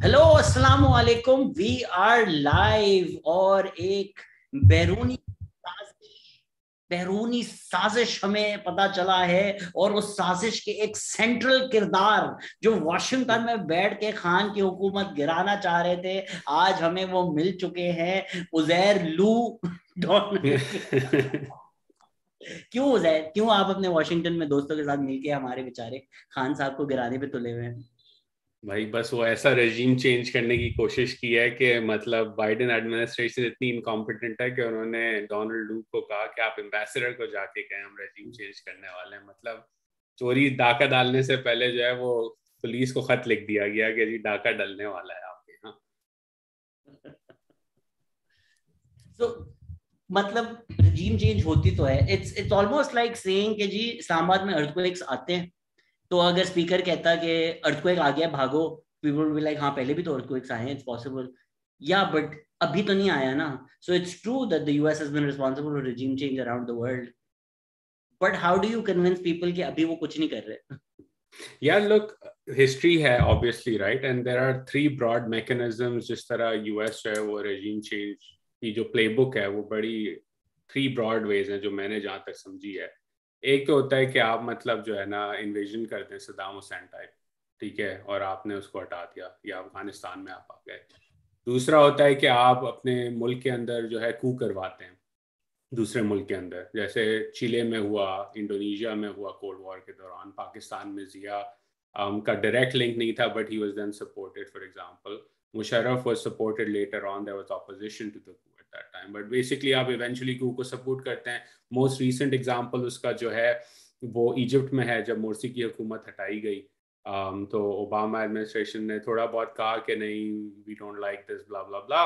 Hello, अस्सलाम वालेकुम। We are live और एक बैरूनी बैरूनी साजिश हमें पता चला है, और उस साजिश के एक सेंट्रल किरदार जो वॉशिंगटन में बैठ के खान की हुकूमत गिराना चाह रहे थे, आज हमें वो मिल चुके हैं। उजैर लू डोनाल्ड के। क्यों उजैर, क्यों आप अपने वॉशिंगटन में दोस्तों के साथ मिलके हमारे बेचारे खान साहब को गिराने पे तुले हुए हैं? भाई बस वो ऐसा रेजीम चेंज करने की कोशिश की है कि मतलब बाइडेन एडमिनिस्ट्रेशन इतनी इनकॉम्पिटेंट है कि उन्होंने डोनाल्ड डू को कहा कि आप एम्बेसडर को जाके कहें हम रेजीम चेंज करने वाले हैं। मतलब चोरी डाका डालने से पहले जो है वो पुलिस को खत लिख दिया गया कि जी डाका डलने वाला है आपके यहाँ। तो मतलब रिजीम चेंज होती तो है, इट्स ऑलमोस्ट लाइक सेइंग कि जी इस्लामाबाद में अर्थक्वेक्स आते हैं, तो अगर स्पीकर कहता कि अर्थक्वेक आ गया भागो, पीपल विल बी लाइक हाँ पहले भी तो अर्थक्वेक्स आए हैं, इट्स पॉसिबल। या बट अभी तो नहीं आया ना। So it's true that the US has been responsible for regime change around the world, but how do you convince people कि अभी वो कुछ नहीं कर रहे? Yeah, look, history है obviously, right? And there are three broad mechanisms जिस तरह US है वो regime change की जो playbook है वो बड़ी three broad ways हैं जो मैंने जहाँ तक समझी है। एक तो होता है कि आप मतलब जो है ना इन्वेजन करते हैं सदाम हुसैन टाइप, ठीक है, और आपने उसको हटा दिया या अफगानिस्तान में आप आ गए। दूसरा होता है कि आप अपने मुल्क के अंदर जो है कू करवाते हैं दूसरे मुल्क के अंदर, जैसे चिले में हुआ, इंडोनेशिया में हुआ कोल्ड वॉर के दौरान, पाकिस्तान में जिया का डायरेक्ट लिंक नहीं था but he was then supported. For example Musharraf was supported later on, there was opposition to the coup at that time, but basically आप इवेंचुअली कू को सपोर्ट करते हैं। मोस्ट रीसेंट एग्जांपल उसका जो है वो इजिप्ट में है, जब मोर्सी की हुकूमत हटाई गई। तो ओबामा एडमिनिस्ट्रेशन ने थोड़ा बहुत कहा कि नहीं, we don't like this blah blah blah,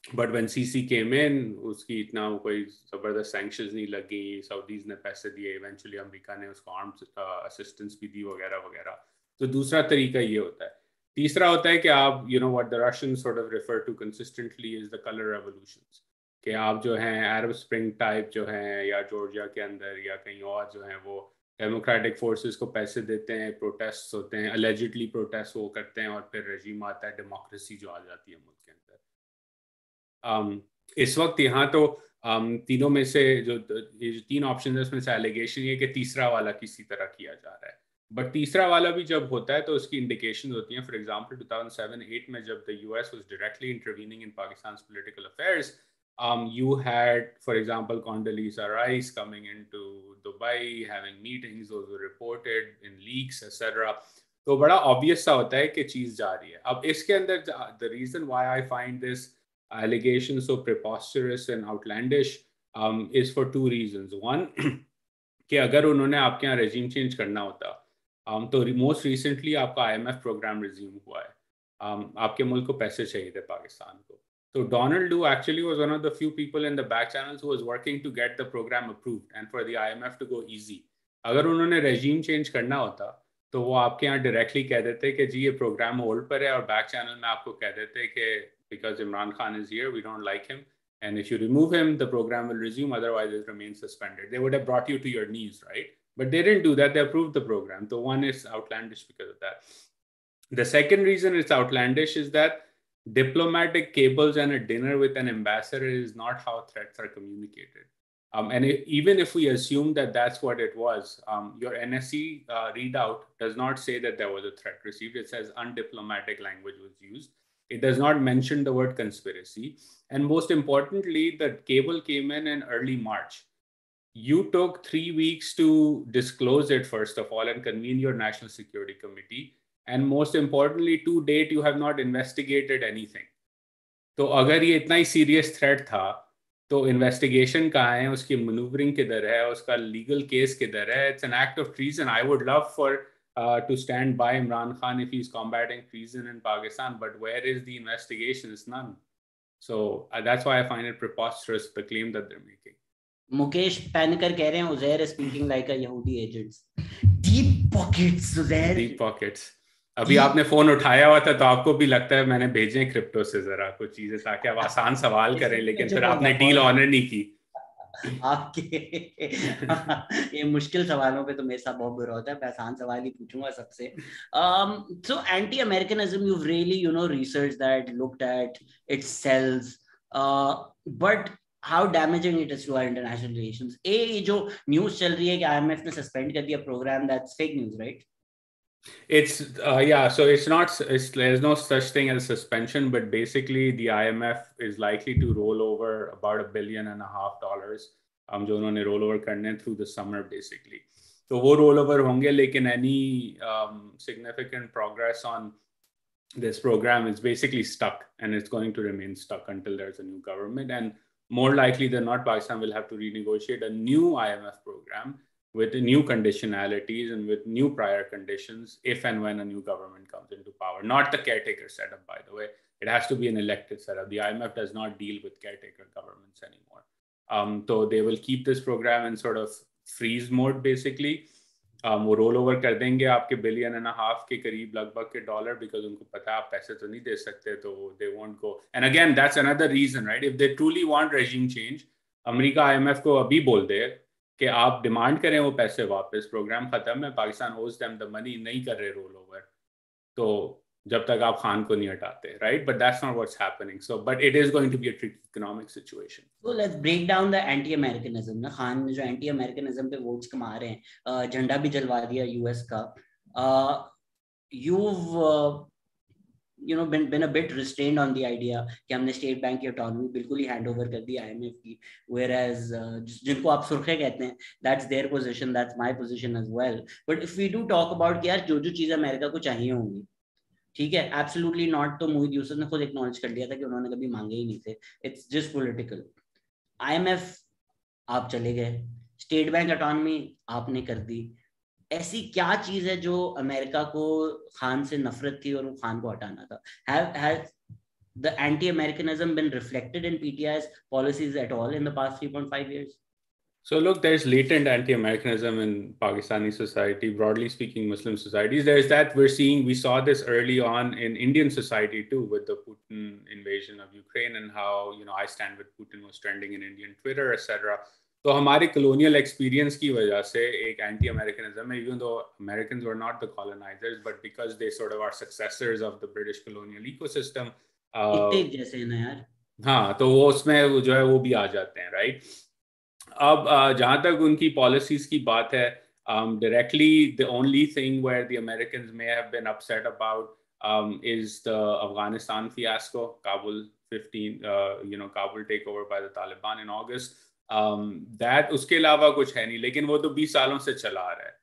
but when CC came in उसकी इतना कोई जबरदस्त सैंक्शंस नहीं लगी, सऊदीज ने पैसे दिए, इवेंचुअली अमेरिका ने उसको आर्म्स असिस्टेंस भी दी वगैरह वगैरह। तो दूसरा तरीका ये होता है। तीसरा होता है कि आप what the Russians sort of refer to consistently is the colour revolutions, कि आप जो हैं अरब स्प्रिंग टाइप जो हैं या जॉर्जिया के अंदर या कहीं और जो हैं वो डेमोक्रेटिक फोर्सेस को पैसे देते हैं, प्रोटेस्ट होते हैं, अलेजिडली प्रोटेस्ट वो करते हैं और फिर रजीम आता है, डेमोक्रेसी जो आ जाती है मुल्क के अंदर। इस वक्त यहाँ तो तीनों में से जो ये जो तीन ऑप्शन है उसमें से एलिगेशन ये कि तीसरा वाला किसी तरह किया जा रहा है, बट तीसरा वाला भी जब होता है तो उसकी इंडिकेशन होती हैं। फॉर एग्जांपल 2007-8 में जब the US was directly intervening in Pakistan political affairs, you had, for example, Condoleezza Rice coming into Dubai, having meetings, those were reported in leaks, etc. तो बड़ा ऑब्वियस सा होता है कि चीज़ जा रही है। अब इसके अंदर the reason why I find this allegation so preposterous and outlandish is for two reasons. One, कि अगर उन्होंने आपके यहाँ रेजिम चेंज करना होता तो मोस्ट रिसेंटली आपका IMF प्रोग्राम रिज्यूम हुआ है, आपके मुल्क को पैसे चाहिए थे पाकिस्तान को। So Donald Lu actually was one of the few people in the back channels who was working to get the program approved and for the IMF to go easy. अगर उन्होंने regime change करना होता तो वो आपके यहाँ directly कह देते कि जी ये प्रोग्राम होल्ड पर है, और बैक चैनल में आपको कह देते कि because Imran Khan is here, we don't like him, and if you remove him, the program will resume, otherwise it remains suspended. They would have brought you to your knees, right? But they didn't do that. They approved the program. So one is outlandish because of that. The second reason it's outlandish is that diplomatic cables and a dinner with an ambassador is not how threats are communicated. Even if we assume that that's what it was, your NSC readout does not say that there was a threat received. It says undiplomatic language was used. It does not mention the word conspiracy. And most importantly, the cable came in early March. You took 3 weeks to disclose it, first of all, and convene your National Security Committee. And most importantly, to date, you have not investigated anything. तो अगर ये इतना ही serious threat था तो investigation कहाँ है, उसकी manoeuvring किधर है, उसका लीगल केस किधर है? It's an act of treason. I would love for to stand by Imran Khan if he's combating treason in Pakistan, but where is the investigation? It's none. So that's why I find it preposterous, the claim that they're making. Mukesh Painkar कह रहे हैं Uzair speaking like a यहूदी agents. Deep pockets Uzair, deep pockets. अभी आपने phone उठाया हुआ था तो आपको भी लगता है मैंने भेजे क्रिप्टो से जरा कुछ चीजें ताकि आप आसान सवाल करें, लेकिन फिर आपने डील ऑनर नहीं की। आपके ये मुश्किल सवालों पे तो मेरे साथ बहुत बुरा होता है, मैं आसान सवाल ही पूछूंगा सबसे. So anti-Americanism, you've really, researched that, looked at its cells, but how damaging it is to our international relations. ये जो न्यूज़ चल रही है कि IMF ने सस्पेंड कर दिया programme, that's fake news, right? It's yeah, so it's not, there's no such thing as suspension, but basically the IMF is likely to roll over about $1.5 billion जो उन्होंने roll over करने through the summer basically. तो वो roll over होंगे, लेकिन any significant progress on this program is basically stuck, and it's going to remain stuck until there's a new government, and more likely than not Pakistan will have to renegotiate a new IMF program with new conditionalities and with new prior conditions if and when a new government comes into power. Not the caretaker setup, by the way. It has to be an elected setup. The IMF does not deal with caretaker governments anymore. So they will keep this program in sort of freeze mode basically. वो roll over कर देंगे आपके $1.5 billion के करीब लगभग के dollar, because उनको पता है आप पैसे तो नहीं दे सकते, तो they won't go. And again that's another reason, right? If they truly want regime change, America IMF को अभी बोल दे कि आप डिमांड करें वो पैसे वापस, प्रोग्राम खत्म है, पाकिस्तान ओज देम द मनी, नहीं कर रहे रोल ओवर, तो जब तक आप खान को नहीं हटाते, right? But that's not what's happening. So, but it is going to be a tricky economic situation. So let's break down the anti-Americanism. ना खान ने जो anti-Americanism पे वोट्स कमा रहे हैं, झंडा भी जलवा दिया यूएस का. You've been a bit restrained on the idea कि हमने स्टेट बैंक की ऑटोनॉमी बिल्कुल ही हैंड ओवर कर दी IMF की, whereas जिनको आप सुर्खे कहते हैं, that's their position, that's my position as well. But if we do talk about कि यार जो चीज़ अमेरिका को चाहिए होंगी, ठीक है, एब्सोल्युटली नॉट, तो मोहित यूसुफ ने खुद एक्नॉलेज कर लिया था कि उन्होंने कभी मांगे ही नहीं थे. It's just political. IMF आप चले गए, स्टेट बैंक ऑटोनॉमी आपने कर दी. ऐसी क्या चीज है जो अमेरिका को खान से नफरत थी और वो खान को हटाना था? Has the anti-Americanism been reflected in PTI's policies at all in the past 3.5 years? So look, there's latent anti-Americanism in Pakistani society, broadly speaking, Muslim societies. There's that we saw this early on in Indian society too, with the Putin invasion of Ukraine and how, I stand with Putin was trending in Indian Twitter, etc. तो हमारे colonial experience की वजह से एक anti-Americanism है, even though Americans were not the colonizers, but because they sort of are successors of the British colonial ecosystem. जैसे ना यार. हाँ, तो वो उसमें जो है वो भी आ जाते हैं, right? अब जहाँ तक उनकी पॉलिसीज की बात है, directly the only thing where the Americans may have been upset about is the Afghanistan fiasco, Kabul 15, Kabul takeover by the Taliban in August. That उसके अलावा कुछ है नहीं, लेकिन वो तो 20 सालों से चला आ रहा है.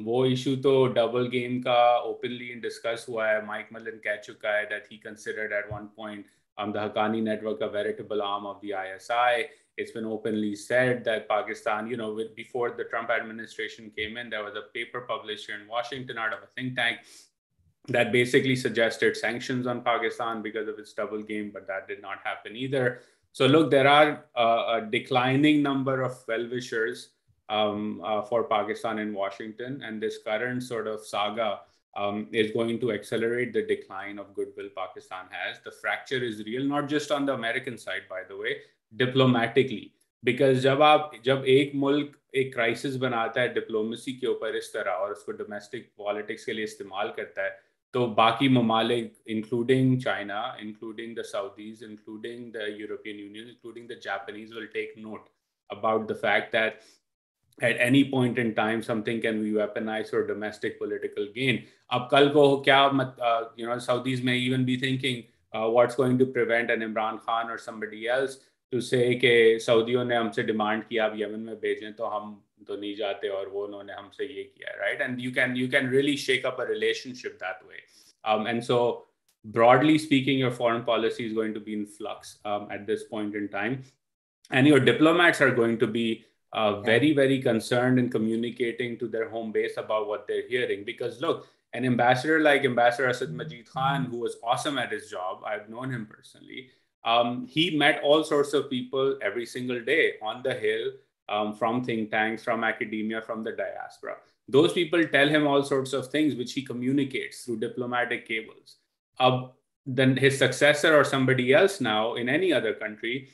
वो इशू तो डबल गेम का ओपनली डिस्कस हुआ है. माइक मलन कह चुका है that he considered at one point the Haqqani network a veritable arm of the ISI. It's been openly said that Pakistan, before the Trump administration came in, there was a paper published here in Washington out of a think tank that basically suggested sanctions on Pakistan because of its double game, but that did not happen either. So look, there are a declining number of well-wishers for Pakistan in Washington, and this current sort of saga is going to accelerate the decline of goodwill Pakistan has. The fracture is real, not just on the American side, by the way, diplomatically. Because जब एक मुल्क एक crisis बनाता है diplomacy के ऊपर इस तरह और उसको डोमेस्टिक पॉलिटिक्स के लिए इस्तेमाल करता है, तो बाकी ममालिक, including China, including the Saudis, including the European Union, including the Japanese, will take note about the fact that at any point in time, something can be weaponized for domestic political gain. अब कल को क्या Saudis may even be thinking what's going to prevent an Imran Khan or somebody else to say कि सऊदियों ने हमसे demand किया अब Yemen में भेजें तो हम तो नहीं जाते और वो उन्होंने हमसे ये किया, right? And you can really shake up a relationship that way. And so broadly speaking, your foreign policy is going to be in flux at this point in time, and your diplomats are going to be very, very concerned in communicating to their home base about what they're hearing. Because look, an ambassador like Ambassador Asad Majid Khan, who was awesome at his job, I've known him personally, he met all sorts of people every single day on the Hill, from think tanks, from academia, from the diaspora. Those people tell him all sorts of things, which he communicates through diplomatic cables. Then his successor or somebody else now in any other country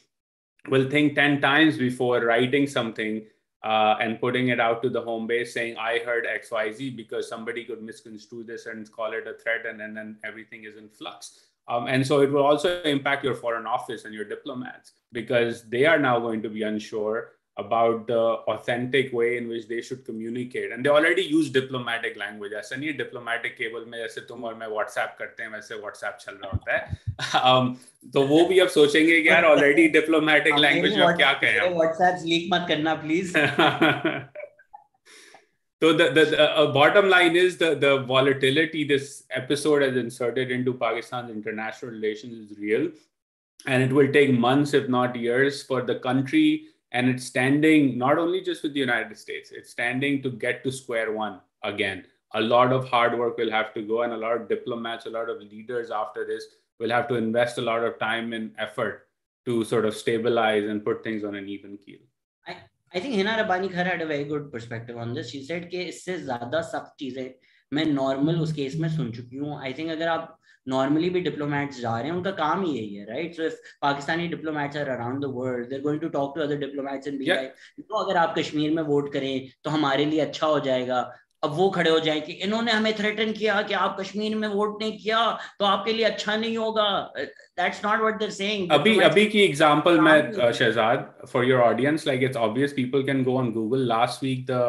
will think 10 times before writing something and putting it out to the home base saying, I heard XYZ, because somebody could misconstrue this and call it a threat, and then everything is in flux. And so it will also impact your foreign office and your diplomats, because they are now going to be unsure about the authentic way in which they should communicate. And they already use diplomatic language. ऐसा नहीं है diplomatic cable में जैसे तुम और मैं WhatsApp करते हैं वैसे WhatsApp चल रहा होता है. तो वो भी अब सोचेंगे कि यार already diplomatic language में अब क्या कहें हम. WhatsApp leak मत करना please. So the bottom line is the volatility this episode has inserted into Pakistan's international relations is real. And it will take months, if not years, for the country and its standing, not only just with the United States, it's standing to get to square one again. A lot of hard work will have to go, and a lot of diplomats, a lot of leaders after this will have to invest a lot of time and effort to sort of stabilize and put things on an even keel. I think Hina Rabbani Khara had a very good perspective on this. She said कि इससे ज़्यादा सख्त चीज़ें मैं normal उस case में सुन चुकी हूँ. I think अगर आप normally भी diplomats जा रहे हैं, उनका काम ही यही है, right? So if Pakistani diplomats are around the world, they're going to talk to other diplomats and be like, no, अगर आप कश्मीर में वोट करें तो हमारे लिए अच्छा हो जाएगा. अब वो खड़े हो जाए कि इन्होंने हमें थ्रेटन किया कि आप कश्मीर में वोट नहीं किया तो आपके लिए अच्छा नहीं होगा. That's not what they're saying. अभी की example में Shehzad, for your audience, like it's obvious people can go on Google. Last week the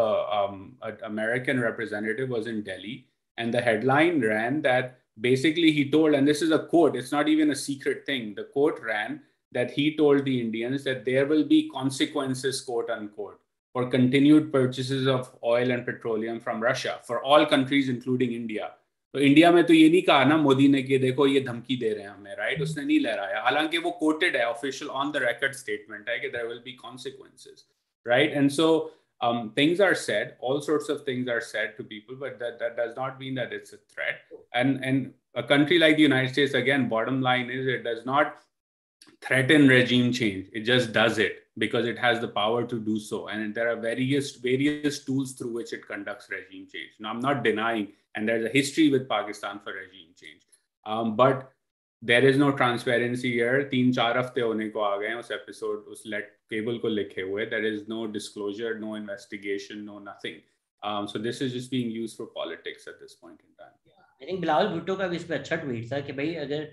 American representative was in Delhi, and the headline ran that basically he told, and this is a quote, it's not even a secret thing. The quote ran that he told the Indians that there will be consequences, quote unquote, for continued purchases of oil and petroleum from Russia for all countries, including India. तो India में तो ये नहीं कहा ना मोदी ने कि देखो ये धमकी दे रहे हैं हमें, राइट? उसने नहीं लहराया, हालांकि वो कोटेड है, official on the record statement है कि there will be consequences, right? And so things are said, all sorts of things are said to people, but that does not mean that it's a threat. And a country like the United States, again, bottom line is it does not threaten regime change. It just does it because it has the power to do so. And there are various tools through which it conducts regime change. Now, I'm not denying, and there's a history with Pakistan for regime change. But there is no transparency here. 3-4 हफ्ते होने को आ गए हैं उस episode, उस cable को लिखे हुए. There is no disclosure, no investigation, no nothing. So this is just being used for politics at this point in time. I think Bilawal Bhutto का भी इस पे अच्छा ट्वीट था कि भाई अगर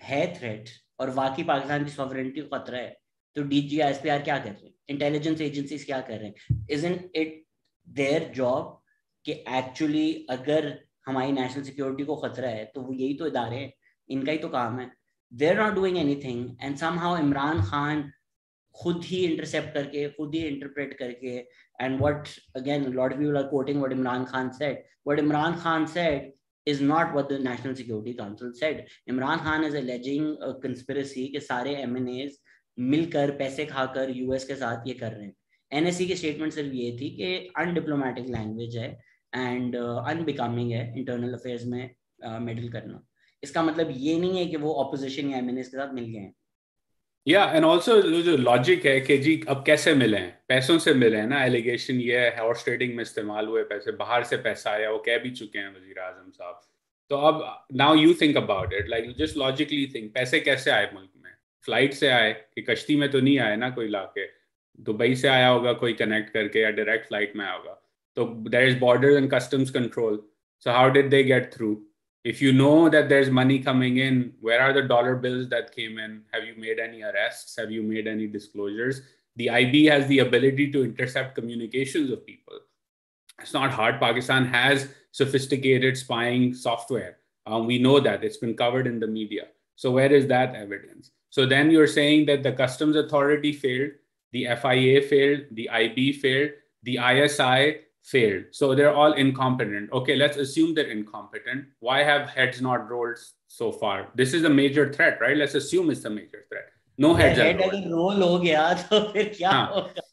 है थ्रेट और वाकई पाकिस्तान की सॉवरेनिटी को खतरा है तो डीजी एसपीआर क्या कर रहे हैं, इंटेलिजेंस एजेंसीज क्या कर रहे हैं? Isn't it their job कि एक्चुअली अगर हमारी नेशनल सिक्योरिटी को खतरा है तो वो यही तो इदारे हैं, इनका ही तो काम है. They're not doing anything, and somehow Imran Khan खुद ही इंटरसेप्ट करके, खुद ही इंटरप्रेट करके, and what again a lot of people are quoting what Imran Khan said. What Imran Khan said is not what the National Security Council said. Imran Khan is alleging a conspiracy कि सारे MNAs मिलकर पैसे खाकर US के साथ ये कर रहे हैं. NSC की स्टेटमेंट सिर्फ ये थी कि अनडिप्लोमेटिक लैंग्वेज है एंड अनबिकमिंग है इंटरनल अफेयर्स में मेडल करना. इसका मतलब ये नहीं है कि वो ऑपोजिशन या MNAs के साथ मिल गए हैं. Yeah, and also जो लॉजिक है कि जी अब कैसे मिले हैं, पैसों से मिले हैं ना. एलिगेशन ये है हॉर्स ट्रेडिंग में इस्तेमाल हुए पैसे, बाहर से पैसा आया, वो कह भी चुके हैं वजीर आजम साहब. तो अब now you think about it, like just logically think, पैसे कैसे आए मुल्क में? फ्लाइट से आए कि कश्ती में तो नहीं आए ना, कोई लाके दुबई से आया होगा कोई कनेक्ट करके या डायरेक्ट फ्लाइट में आया होगा. तो there is border and customs control. So how did they get through? If you know that there's money coming in, where are the dollar bills that came in? Have you made any arrests? Have you made any disclosures? The IB has the ability to intercept communications of people. It's not hard. Pakistan has sophisticated spying software. We know that. It's been covered in the media. So where is that evidence? So then you're saying that the Customs Authority failed, the FIA failed, the IB failed, the ISI failed. So they're all incompetent. Okay, let's assume they're incompetent. Why have heads not rolled so far? This is a major threat, right? Let's assume it's a major threat. No heads have rolled. अगर role हो गया तो फिर क्या होगा?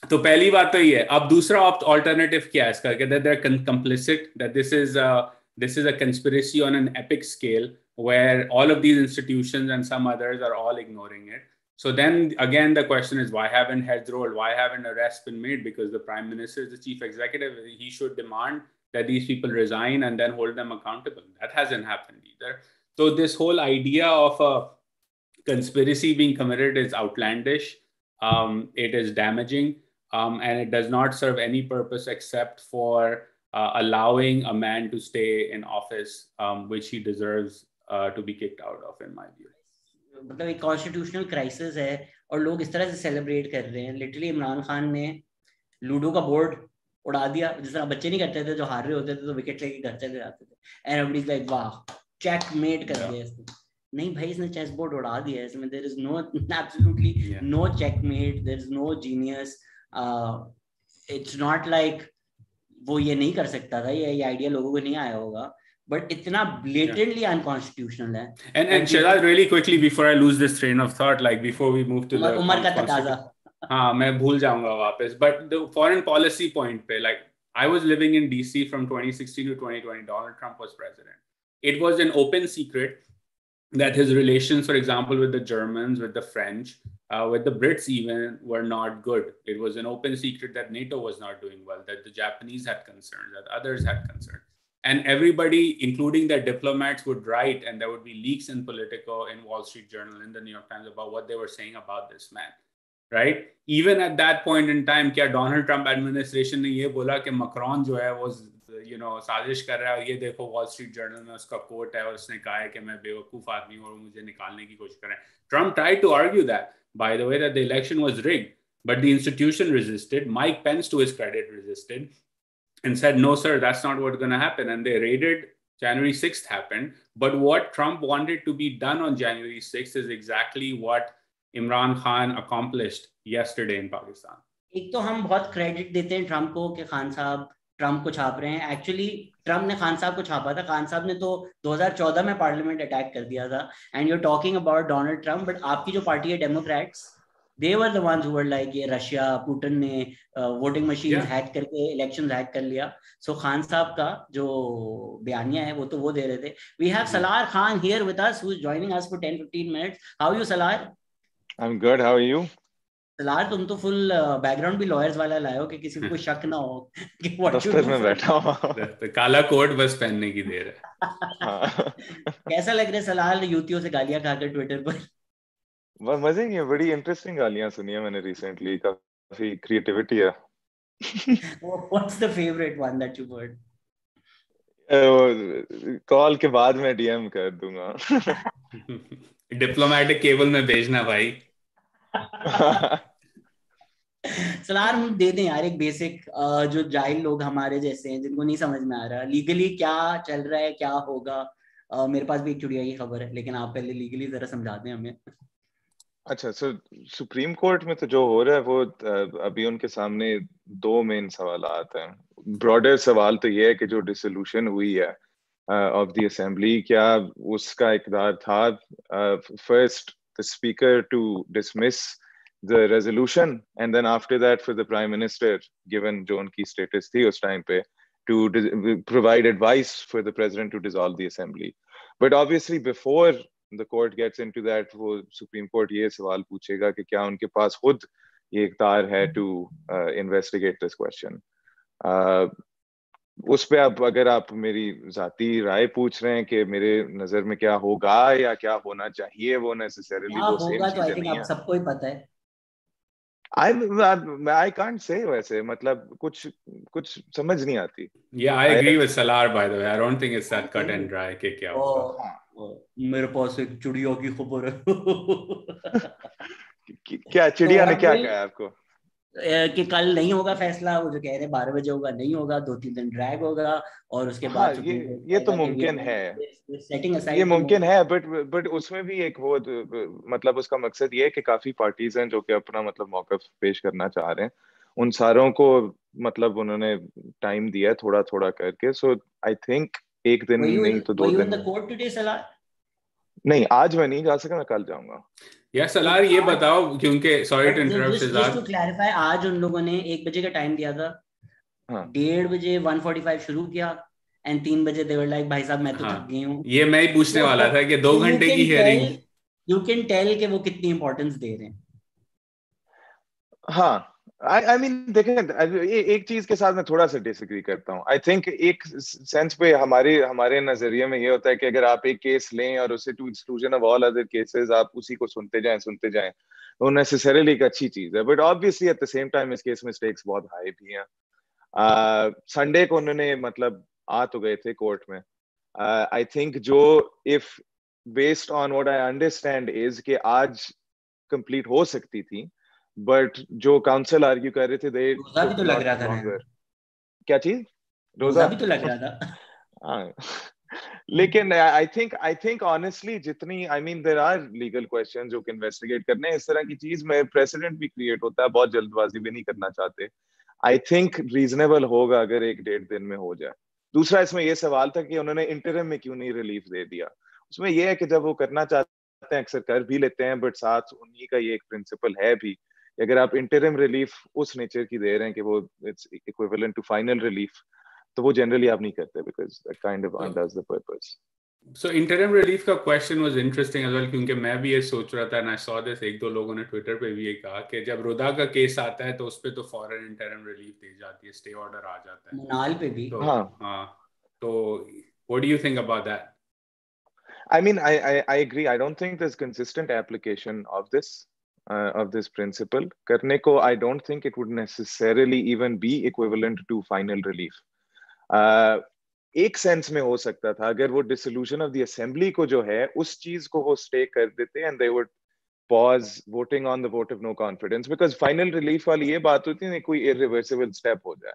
तो पहली बात तो ये. अब दूसरा ऑल्टरनेटिव क्या है इसका? कि they're complicit, that this is a conspiracy on an epic scale where all of these institutions and some others are all ignoring it. So then again, the question is, why haven't heads rolled? Why haven't arrests been made? Because the prime minister is the chief executive. He should demand that these people resign and then hold them accountable. That hasn't happened either. So this whole idea of a conspiracy being committed is outlandish. it is damaging, and it does not serve any purpose except for allowing a man to stay in office, which he deserves to be kicked out of, in my view. मतलब एक constitutional crisis है और लोग इस तरह से celebrate कर रहे हैं. लिटरली इमरान खान ने लूडो का बोर्ड उड़ा दिया, जिस तरह बच्चे नहीं करते थे, जो हार रहे होते थे तो विकेट लेके घर चले जाते थे. एंड एवरीबॉडी इज लाइक वाह, चेकमेट कर दिया इसने. नहीं भाई, इसने चेस बोर्ड उड़ा दिया है. इसमें there is no, absolutely no checkmate, there is no genius. It's not like वो ये नहीं कर सकता था, ये आइडिया लोगों को नहीं आया होगा, but इतना blatantly unconstitutional है. And Shehzad, really quickly before I lose this train of thought, like before we move to Umar का तकाजा. हाँ, मैं भूल जाऊंगा वापस. But the foreign policy point पे, like I was living in DC from 2016 to 2020. Donald Trump was president. It was an open secret that his relations, for example, with the Germans, with the French, with the Brits even, were not good. It was an open secret that NATO was not doing well, that the Japanese had concerns, that others had concerns. And everybody, including the diplomats, would write, and there would be leaks in Politico, in Wall Street Journal, in the New York Times about what they were saying about this man, right? Even at that point in time, क्या Donald Trump administration ने ये बोला कि Macron जो है वो साजिश कर रहा है, और ये देखो Wall Street Journal में उसका कोट है और उसने कहा है कि मैं बेवकूफ़ आदमी हूँ और मुझे निकालने की कोशिश कर रहे हैं. Trump tried to argue that, by the way, that the election was rigged, but the institution resisted. Mike Pence, to his credit, resisted and said, no, sir, that's not what's going to happen. And they raided. January 6th happened. But what Trump wanted to be done on January 6th is exactly what Imran Khan accomplished yesterday in Pakistan. एक तो हम बहुत credit देते हैं Trump को कि खान साहब Trump को छाप रहे हैं. एक्चुअली ट्रम्प ने खान साहब को छापा था. खान साहब ने तो 2014 में पार्लियामेंट अटैक कर दिया था. And you are talking about Donald Trump, but आपकी जो पार्टी है Democrats, they were the ones who were like ये रशिया, पुतिन ने वोटिंग मशीन हैक करके इलेक्शंस हैक कर लिया. सो खान साहब का जो बयानिया है वो तो वो दे रहे थे. We have Salaar Khan here with us, who is joining us for 10-15 minutes. How are you, Salaar? I'm good. How are you? Salaar, तुम तो फुल बैकग्राउंड भी लॉयर्स वाला लाए हो कि किसी को कोई शक ना हो कि दफ्तर में बैठा हूँ. काला कोट बस पहनने की देर है. कैसा लग रहा है सलार यूतियों से गालियां खाकर ट्विटर पर? मजे नहीं है. बड़ी इंटरेस्टिंग गालियां सुनी है मैंने रिसेंटली. काफी क्रिएटिविटी है. What's the favorite one that you've heard? Call के बाद मैं डीएम कर दूंगा. डिप्लोमेटिक केबल में भेजना भाई. सलार हम दे दें यार एक बेसिक, जो जाहिल लोग हमारे जैसे हैं जिनको नहीं समझ में आ रहा लीगली क्या चल रहा है, क्या होगा. मेरे पास भी एक चुड़िया की खबर है, लेकिन आप पहले लीगली जरा समझा दें हमें. अच्छा, सो सुप्रीम कोर्ट में तो जो हो रहा है वो अभी उनके सामने दो मेन सवाल आते हैं. ब्रॉडर सवाल तो ये है कि जो डिसोल्यूशन हुई है ऑफ द असेंबली, क्या उसका इकदार था first the speaker to dismiss the resolution and then after that for the prime minister, given जो उनकी status थी उस time पे, to provide advice for the president to dissolve the assembly. But obviously before the court gets into that, वो Supreme Court ये सवाल पूछेगा कि क्या उनके पास खुद ये इख्तियार है to investigate this question. उस पे आप अगर आप मेरी जाती राय पूछ रहे हैं कि मेरे नजर में क्या होगा या क्या होना चाहिए, वो necessarily वो same चीजें नहीं है. सबको ही पता है. I can't say वैसे, मतलब कुछ समझ नहीं आती. Yeah, I agree with Salaar, by the way. I don't think it's that cut and dry कि क्या होगा. मेरे पास एक चिड़िया की खबर है. क्या चिड़िया ने क्या कहा आपको? कि कल नहीं होगा फैसला. वो जो कह रहे 12 बजे होगा, नहीं होगा, 2-3 दिन ड्रैग होगा और उसके बाद ये तो मुमकिन है. ये मुमकिन है, बट उसमें भी एक वो मतलब उसका मकसद ये है कि काफी पार्टीज हैं जो कि अपना मतलब मौक़िफ़ पेश करना चाह रहे हैं. उन सारों को मतलब उन्होंने टाइम दिया थोड़ा थोड़ा करके. सो आई थिंक एक दिन नहीं तो 2 दिन. नहीं, आज मैं नहीं जा सका, मैं कल जाऊंगा. यार सलार ये बताओ, क्योंकि sorry to interrupt Shahzad, just to clarify, आज उन लोगों ने 1 बजे का टाइम दिया था. 1:30 बजे 1:45 शुरू किया एंड 3 बजे दे वर लाइक भाई साहब मैं तो थक गई हूं. ये मैं ही पूछने वाला था कि 2 घंटे की हियरिंग. यू कैन टेल कि वो कितनी इंपॉर्टेंस दे रहे हैं. हाँ, I mean देखें एक चीज के साथ मैं थोड़ा सा डिसएग्री करता हूँ. आई थिंक एक सेंस पे हमारे नजरिए में ये होता है कि अगर आप एक केस लें और उसे to exclusion of all other cases आप उसी को सुनते जाएं वो नेसेसरीली एक अच्छी चीज है. But obviously at the same time इस केस में स्टेक्स बहुत हाई भी हैं. संडे को उन्होंने मतलब आ तो गए थे कोर्ट में. आई थिंक जो if based on what I understand is कि आज कंप्लीट हो सकती थी, बट जो काउंसिल आर्ग्यू कर रहे थे दे रोजा भी टुक तो लग लॉट रहा था ना, लॉन्गर. क्या चीज? रोजा रोजा भी तो लग रहा था. हाँ. लेकिन आई थिंक ऑनेस्टली जितनी I mean there are legal question जो कि इन्वेस्टिगेट करने हैं. इस तरह की चीज में प्रेसिडेंट भी क्रिएट होता है, बहुत जल्दबाजी भी नहीं करना चाहते. आई थिंक रीजनेबल होगा अगर 1-1.5 दिन में हो जाए. दूसरा इसमें यह सवाल था कि उन्होंने इंटरिम में क्यों नहीं रिलीफ दे दिया. उसमें यह है कि जब वो करना चाहते हैं अक्सर कर भी लेते हैं, बट साथ उन्हीं का ये एक प्रिंसिपल है भी, अगर आप इंटरिम रिलीफ उस नेचर की दे रहे हैं कि वो it's equivalent to final relief, तो वो जनरली आप नहीं करते because that kind of undoes the purpose. So interim relief का question was interesting as well, क्योंकि मैं भी ये सोच रहा था, and I saw this, एक दो लोगों ने ट्विटर पे भी ये कहा कि जब रुदा का केस आता है तो उस पे तो फॉरन interim relief दी जाती है, स्टे ऑर्डर आ जाता है. मुनाल पे भी. तो हाँ. हाँ, तो what do you think about that? I mean, I agree. I don't think there's consistent application of this principle. करने को, I don't think it would necessarily even be equivalent to final relief. एक sense में हो सकता था अगर वो dissolution of the assembly को जो है उस चीज को वो स्टे कर देते and they would pause voting on the vote of no confidence, because final relief वाली ये बात होती है कोई इरिवर्सिबल स्टेप हो जाए.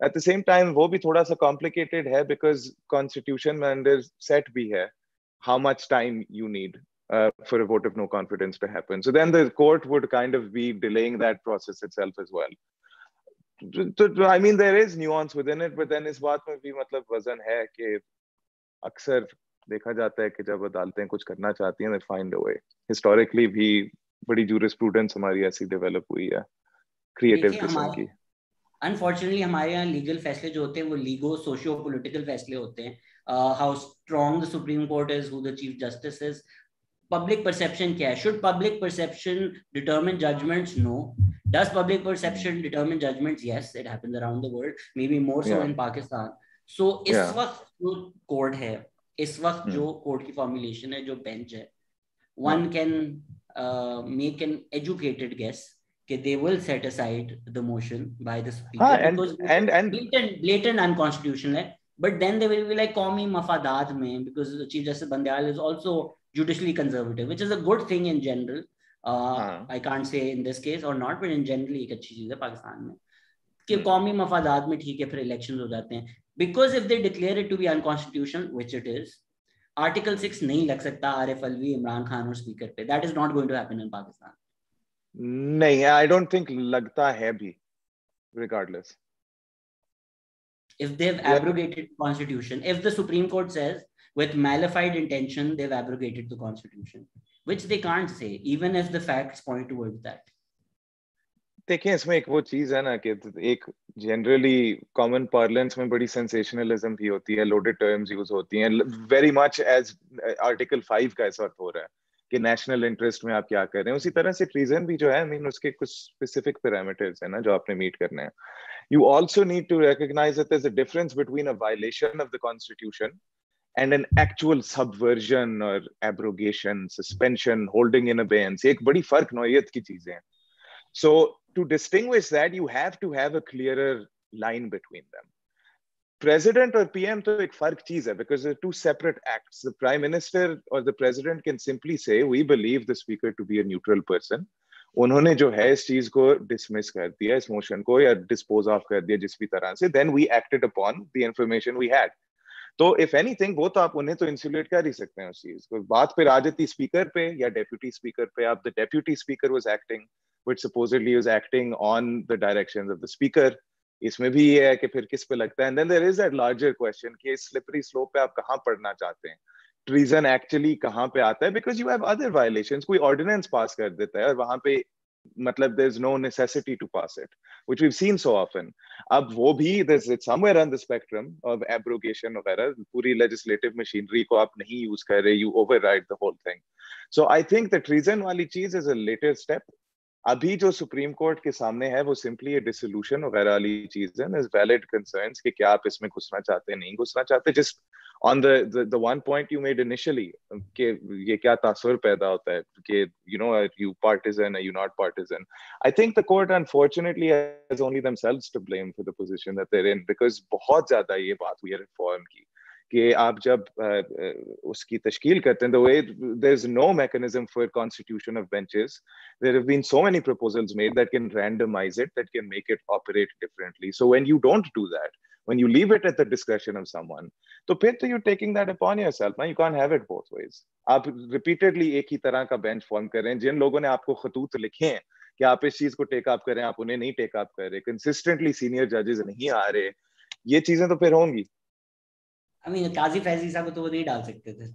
एट द सेम टाइम वो भी थोड़ा सा कॉम्प्लिकेटेड है बिकॉज कॉन्स्टिट्यूशन में अंडर सेट भी है how much time you need for a vote of no confidence to happen. So then the court would kind of be delaying that process itself as well. I mean, there is nuance within it, but then इस बात में भी मतलब वजन है कि अक्सर देखा जाता है कि जब अदालतें कुछ करना चाहती हैं, they find a way. Historically भी बड़ी jurisprudence हमारी ऐसी डेवलप हुई है, क्रिएटिव किस्म की. अनफॉर्चुनेटली हमारे यहाँ लीगल फैसले जो होते हैं वो लीगो सोशियो पॉलिटिकल फैसले होते हैं. How strong the supreme court is, who the chief justice is, public perception क्या है, should public perception determine judgments? No. Does public perception determine judgments? Yes, it happens around the world, maybe more so in Pakistan. So इस वक्त जो court है, इस वक्त जो court की फॉर्मुलेशन है, जो बेंच है, one can make an educated guess that they will set aside the motion by the speaker because blatant unconstitutional hai. But then they will be like qawmi mafadat mein, because the Chief Justice Bandial is also judicially conservative, which is a good thing in general. I can't say in this case or not, but in generally एक अच्छी चीज है पाकिस्तान में कि कौमी मफादात में ठीक है फिर इलेक्शंस हो जाते हैं. Because if they declare it to be unconstitutional, which it is, article 6 नहीं लग सकता आरिफ अलवी, इमरान खान और स्पीकर पे. That is not going to happen in Pakistan. नहीं, आई डोंट थिंक लगता है भी, regardless. If they've abrogated the constitution, if the Supreme Court says with malified intention they've abrogated the constitution, which they can't say even if the facts point towards that. देखिए इसमें एक वो चीज है ना कि एक जनरली कॉमन पार्लेंस में बड़ी सेंसेशनलिज्म भी होती है, लोडेड टर्म्स यूज होती हैं, वेरी मच एज आर्टिकल 5 का इस वक्त हो रहा है कि नेशनल इंटरेस्ट में आप क्या कर रहे हैं. उसी तरह से ट्रीजन भी जो है, आई मीन उसके कुछ स्पेसिफिक पैरामीटर्स है ना जो आपने मीट करने हैं. You also need to recognise that there is a difference between a violation of the constitution and an actual subversion or abrogation, suspension, holding in abeyance. एक बड़ी फर्क नौयत की चीजें हैं. So to distinguish that, you have to have a clearer line between them. President or PM तो एक फर्क चीज है because they're two separate acts. The Prime Minister or the President can simply say, we believe the Speaker to be a neutral person. उन्होंने जो है इस चीज को dismiss कर दिया, इस motion को, या dispose of कर दिया जिस भी तरह से. Then we acted upon the information we had. तो इफ एनीथिंग वो तो आप उन्हें तो इंसुलेट कर ही सकते हैं उस चीज को. बात फिर आ जाती स्पीकर पे या डेप्यूटी स्पीकर पे. आप the deputy speaker was acting which supposedly was acting on the directions of the speaker. इसमें भी ये है कि फिर किस पे लगता है. And then there is that larger question कि इस स्लिपरी स्लोप पे आप कहां पढ़ना चाहते हैं. ट्रीजन एक्चुअली कहां पे आता है because you have other violations. कोई ऑर्डिनेंस पास कर देता है और वहां पे मतलब there's no necessity to pass it, which we've seen so often. अब वो भी it's somewhere on the spectrum of abrogation वगैरह. पूरी legislative machinery को आप नहीं use कर रहे, you override the whole thing. So I think the treason वाली चीज is a later step. अभी जो सुप्रीम कोर्ट के सामने है वो सिंपली ये डिसोल्यूशन वगैरह वाली चीज है, वैलिड कंसर्न्स कि क्या आप इसमें घुसना चाहते हैं, नहीं घुसना चाहते, just on the one point you made initially कि ये क्या तासुर पैदा होता है कि you know are you partisan, are you not partisan. I think the court unfortunately has only themselves to blame for the position that they're in, because बहुत ज्यादा ये बात हुई है रिफॉर्म की कि आप जब उसकी तश्कील करते हैं, the way there's no mechanism for constitution of benches, there have been so many proposals made that can randomize it, that can make it operate differently. So when you don't do that, when you leave it at the discretion of someone, तो फिर तो you're taking that upon yourself. Now you can't have it both ways. आप repeatedly एक ही तरह का bench form कर रहे हैं, जिन लोगों ने आपको खतूत लिखे हैं कि आप इस चीज को टेक अप करें, आप उन्हें नहीं टेक अप कर रहे, consistently senior judges नहीं आ रहे, ये चीजें तो फिर होंगी. I mean, काजी फैजी साहब तो वो नहीं डाल सकते थे.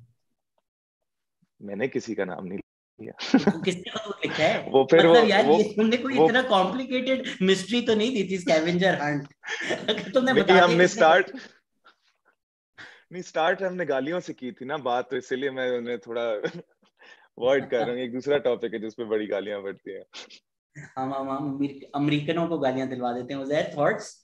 मैंने किसी का नाम नहीं लिया. किसने खतूत लिखा है? वो फिर मतलब यार वो, ये तुमने कोई इतना कॉम्प्लिकेटेड मिस्ट्री तो नहीं दी थी स्कैवेंजर हंट. तुमने बता दिया हमने स्टार्ट हमने गालियों से की थी ना बात, तो इसलिए मैं उन्हें थोड़ा अवॉइड कर रहा हूँ. एक दूसरा टॉपिक है जिसपे बड़ी गालियां पड़ती हैं. हम अमेरिकनों को गालियां दिलवा देते हैं. Uzair, thoughts?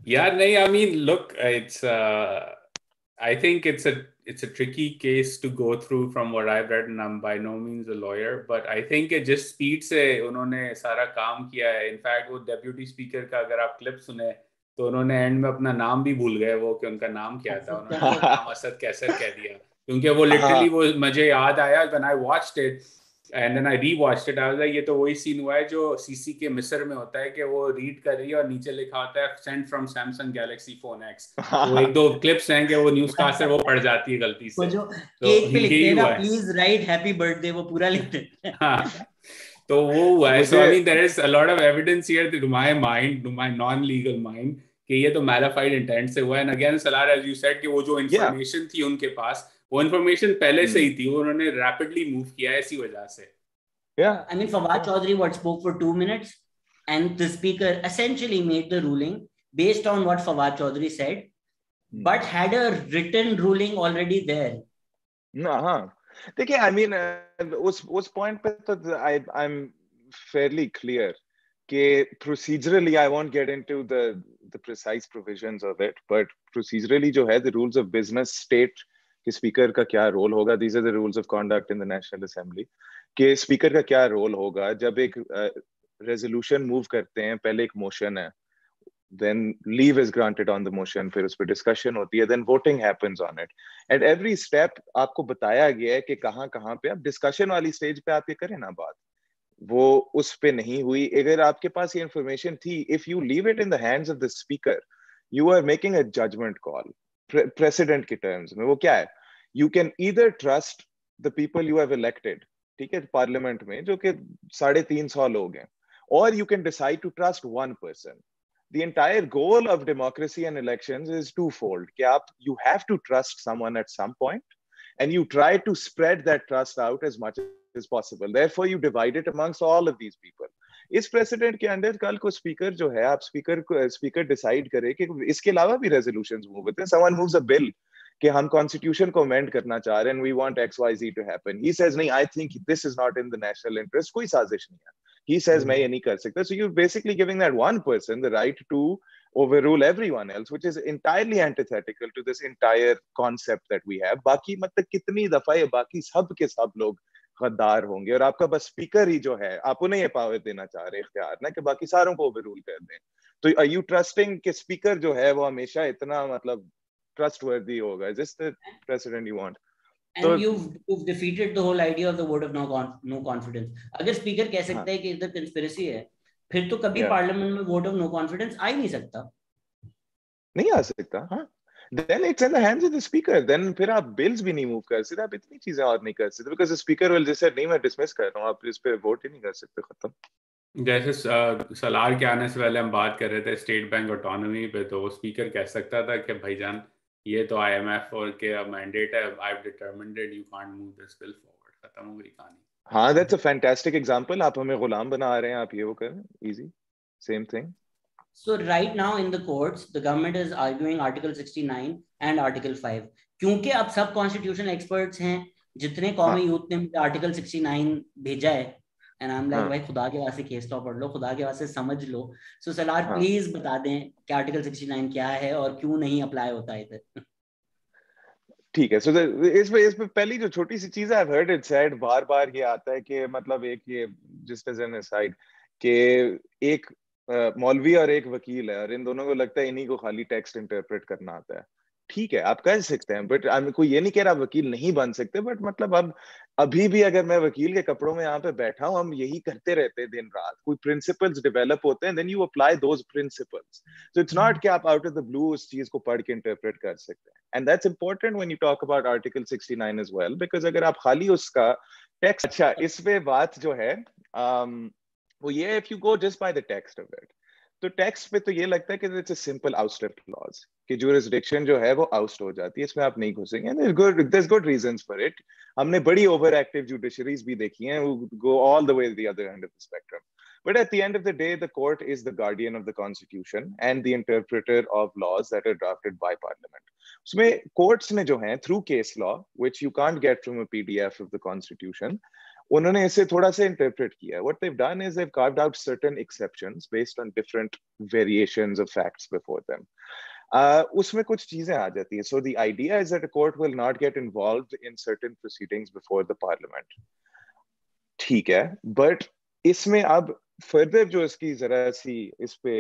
Yeah, I mean, look, it's I think it's a tricky case to go through from what I've read, and I'm by no means a lawyer, but I think it just speed से उन्होंने सारा काम किया है. In fact वो deputy speaker का अगर आप क्लिप सुने तो उन्होंने एंड में अपना नाम भी भूल गए, वो कि उनका नाम क्या था. उन्होंने नाम असद कैसर कह दिया, क्योंकि वो लिटरली वो मुझे याद आया when I watched it and then I rewatched it. I was like, ये तो वही सीन हुआ है जो सीसी के मिस्र में होता है कि वो रीड कर रही है और नीचे लिखा होता है send from Samsung Galaxy phone x. तो एक दो क्लिप्स हैं कि वो न्यूज कास्टर वो पढ़ जाती है गलती से. जो केक पे लिखते हैं ना, प्लीज राइट हैप्पी बर्थडे, वो पूरा लिखते हैं. तो वो हुआ है. So I mean there is a lot of evidence here to my mind, to my non legal mind, कि ये तो मैलिफाइड इंटेंट से हुआ है. And again Salar, as you said, कि वो जो इंफॉर्मेशन थी उनके पास, वो इंफॉर्मेशन पहले से ही थी, वो उन्होंने रैपिडली मूव किया है इसी वजह से. Yeah, I mean, Fawad Chaudhry spoke for 2 minutes, and the speaker essentially made the ruling based on what Fawad Chaudhry said, but had a written ruling already there. देखिए, I mean, उस point पे तो I'm fairly clear कि procedurally I won't get into the precise provisions of it, but procedurally जो है, the rules of business state कि speaker का क्या रोल होगा. These are the rules of conduct in the National Assembly. कि speaker का क्या रोल होगा जब एक रेजोल्यूशन मूव करते हैं. पहले एक मोशन है, then leave is granted on the motion, फिर उस पर डिस्कशन होती है, then voting happens on it. At every step आपको बताया गया है कि कहाँ पे आप डिस्कशन वाली स्टेज पे आप ये करें ना बात. वो उस पे नहीं हुई. अगर आपके पास ये इंफॉर्मेशन थी, if you leave it in the hands of the speaker, you are making a judgment call. Precedent के terms में वो क्या है? You can either trust the people you have elected, ठीक है, पार्लियामेंट में जो कि 350 लोग हैं, or you can decide to trust one person. The entire goal of democracy and elections is twofold. कि आप you have to trust someone at some point, and you try to spread that trust out as much as possible. Therefore, you divide it amongst all of these people. इस president के under कल को speaker जो है, आप speaker decide करे कि इसके अलावा भी रेजोल्यूशंस मूव होते हैं. Someone moves a bill कि हम कॉन्स्टिट्यूशन को अमेंड करना चाह रहे हैं, we want XYZ to happen. He says नहीं, I think this is not in the national interest. कोई साजिश नहीं है. He says मैं ये नहीं कर सकता. So you're basically giving that one person the right to overrule everyone else, which is entirely antithetical to this entire concept that we have. बाकी मतलब कितनी दफा ये बाकी सब के सब लोग गद्दार होंगे, और आपका बस स्पीकर ही जो है, आप उन्हें ये पावर देना चाह रहे, इख्तियार ना, कि बाकी सारों को ओवररूल कर दें. तो are you trusting कि स्पीकर जो है वो हमेशा इतना मतलब trustworthy होगा? Is this the precedent you want? And so, you've defeated the whole idea of the vote of no confidence. अगर स्पीकर कह सकता है कि इधर कंस्पिरेसी है, फिर तो कभी पार्लियामेंट में वोट ऑफ नो कॉन्फिडेंस आ ही नहीं सकता. नहीं आ सकता. हाँ, then it's in the hands of the speaker. Then फिर आप bills भी नहीं मूव कर सकते, आप इतनी चीजें और नहीं कर सकते, because the speaker will just say नहीं, मैं डिसमिस कर रहा हूँ, आप इस पे वोट ही नहीं कर सकते, खत्म. जैसे सलार के आने से पहले हम बात कर रहे थे स्टेट बैंक ऑटोनॉमी पे, तो वो स्पीकर कह सकता था कि भाईजान ये तो IMF और के मैंडेट है, I've determined it, you can't move this bill forward. खत्म हो गई कहानी. हाँ, that's a fantastic example. आप हमें गुलाम बना रहे हैं, आप ये वो करें, easy, same thing. So right now in the courts, the government is arguing Article 69 and Article 5. क्योंकि अब सब constitutional experts हैं, जितने कौमी यूथ ने Article 69 भेजा है, एंड आई एम लाइक भाई खुदा के वास्ते केस लॉ पढ़ लो, खुदा के वास्ते समझ लो. सो सलार प्लीज बता दें कि आर्टिकल 69 क्या है और क्यों नहीं अप्लाई होता इधर. ठीक है. सो इसमें पहली जो छोटी सी चीज है, I've heard it said, बार बार ये आता है कि मतलब एक ये जस्ट एज एन असाइड कि एक मौलवी और एक वकील है और इन दोनों को लगता है इन्हीं को खाली टेक्स्ट इंटरप्रेट करना आता है. ठीक है, आप कर सकते हैं, बट कोई ये नहीं कह रहा वकील नहीं बन सकते, बट मतलब अब अभी भी अगर मैं वकील के कपड़ों में यहाँ पे बैठा हूँ, हम यही करते रहते हैं दिन रात. कोई प्रिंसिपल्स डेवलप होते हैं, then you apply those principles. So it's not कि आप आउट ऑफ द ब्लू उस चीज को पढ़ के इंटरप्रेट कर सकते हैं. And that's important when you talk about article 69 as well, because अगर आप खाली उसका टेक्स्ट, अच्छा इस पे बात जो है वो ये, if you go just by the text of it, तो टेक्स्ट पे तो ये लगता है कि इट्स अ सिंपल आउटस्टर क्लॉज कि जुरिसडिक्शन जो है वो आउस्ट हो जाती है, इसमें आप नहीं घुसेंगे. there's good reasons for it. हमने बड़ी ओवर एक्टिव जुडिशरीज भी देखी हैं, go all the way to the other end of the spectrum. But at the end of the day, the court is the guardian of the constitution and the interpreter of laws that are drafted by parliament. उसमें courts ने जो हैं through case law, which you can't get from a PDF of the constitution, उन्होंने इसे थोड़ा सा interpret किया. What they've done is they've carved out certain exceptions based on different variations of facts before them. उसमें कुछ चीजें आ जाती हैं. So the idea is that a court will not get involved in certain proceedings before the parliament. ठीक है, but इसमें अब further जो इसकी जरा सी इस पे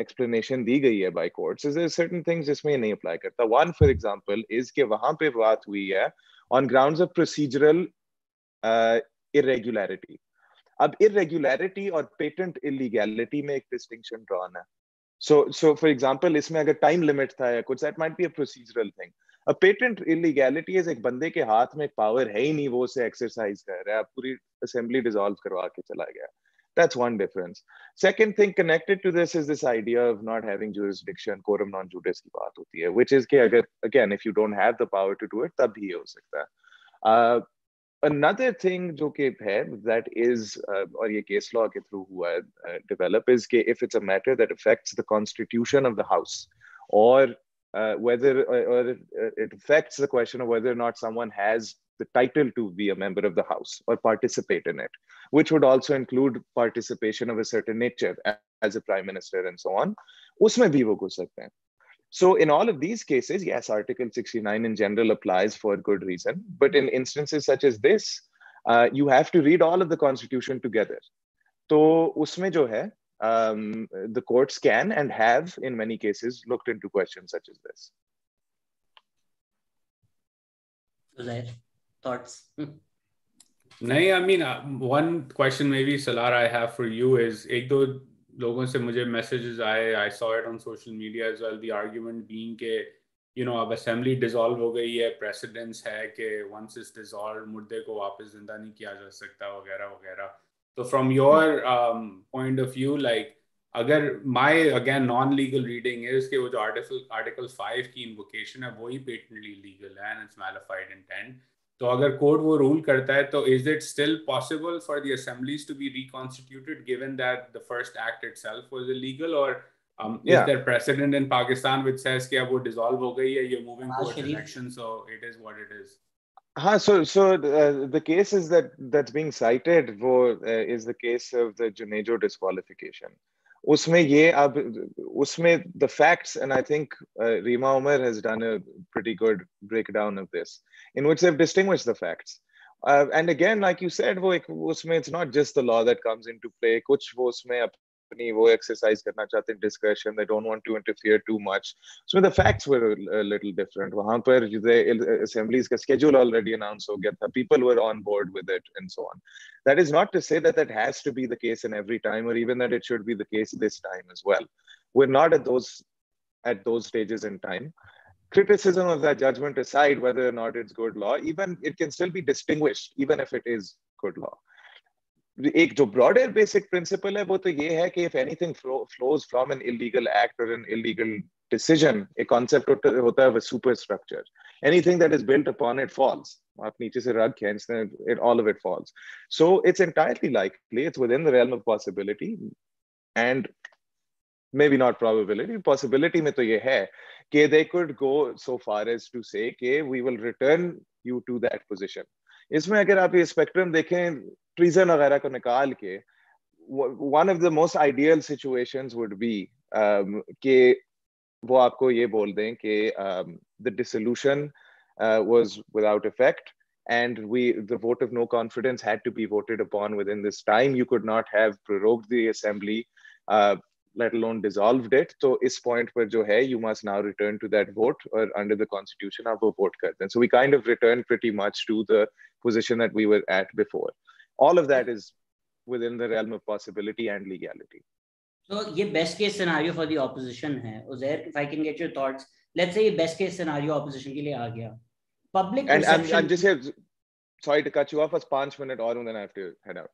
explanation दी गई है by courts is there certain things जिसमें ये नहीं apply करता. One for example is कि वहां पे बात हुई है on grounds of procedural irregularity. अब irregularity और patent illegality में एक distinction drawn है. So for example, इसमें अगर time limit था या कुछ, that might be a procedural thing. A patent illegality is एक बंदे के हाथ में power है ही नहीं, वो उसे exercise कर रहा है, पूरी assembly dissolve करवा के चला गया. That's one difference. Second thing connected to this is this idea of not having jurisdiction, quorum non judice की बात होती है, which is कि अगर again if you don't have the power to do it, तब ही हो सकता है. Another thing जो कि है that is और ये case law के through हुआ है develop is कि if it's a matter that affects the constitution of the house or whether or it affects the question of whether or not someone has the title to be a member of the house or participate in it, which would also include participation of a certain nature as a prime minister and so on, उसमें भी वो घुस सकते हैं. So in all of these cases, yes, Article 69 in general applies for good reason. But in instances such as this, you have to read all of the Constitution together. So usme jo hai, the courts can and have in many cases looked into questions such as this. Uzair, thoughts? नहीं, I mean, one question maybe Salaar I have for you is, एक दो लोगों से मुझे messages आए, I saw it on social media as well, the argument being के you know अब assembly dissolve हो गई है, precedence है कि once it's dissolved मुर्दे को वापस जिंदा नहीं किया जा सकता वगैरह वगैरह. तो from your point of view, like अगर my again non-legal reading is कि वो जो article 5 की invocation है वही patently legal है and it's malified intent. तो अगर कोर्ट वो रूल करता है तो is it still possible for the assemblies to be reconstituted given that the first act itself was illegal, or is there precedent in Pakistan which says कि अब वो dissolve हो गई है, you're moving towards election, so it is what it is? हाँ, so the case is that's being cited वो is the case of the Junejo disqualification. उसमें ये अब उसमें the facts, and I think Rima Umar has done a pretty good breakdown of this in which they've distinguished the facts. And again, like you said, वो एक उसमें it's not just the law that comes into play. कुछ वो उसमें अपनी वो exercise करना चाहते हैं discretion. They don't want to interfere too much. So the facts were a little different. वहाँ पर the assemblies का schedule already announced हो गया था. People were on board with it and so on. That is not to say that that has to be the case in every time, or even that it should be the case this time as well. We're not at those stages in time. Criticism of that judgment aside, whether or not it's good law, even it can still be distinguished, even if it is good law. एक जो broader basic principle है वो तो ये है कि if anything flows from an illegal act or an illegal decision, a concept होता है of a superstructure. Anything that is built upon it falls. आप नीचे से रग खींचते हैं, all of it falls. So it's entirely likely, it's within the realm of possibility, and maybe not probability, possibility में तो ये है कि they could go so far as to say कि we will return you to that position. इसमें अगर आप ये spectrum देखें, treason वगैरह को निकाल के, one of the most ideal situations would be कि वो आपको ये बोल दें कि the dissolution was without effect, and the vote of no confidence had to be voted upon within this time. You could not have prorogued the assembly, let alone dissolved it. So इस point पर जो है, you must now return to that vote, or under the constitution आप वो vote करते हैं. So we kind of return pretty much to the position that we were at before. All of that is within the realm of possibility and legality. So ये best case scenario for the opposition है. Uzair, if I can get your thoughts, let's say ये best case scenario opposition के लिए आ गया. Public perception. And just here, sorry to cut you off, as 5 minutes और then I have to head out.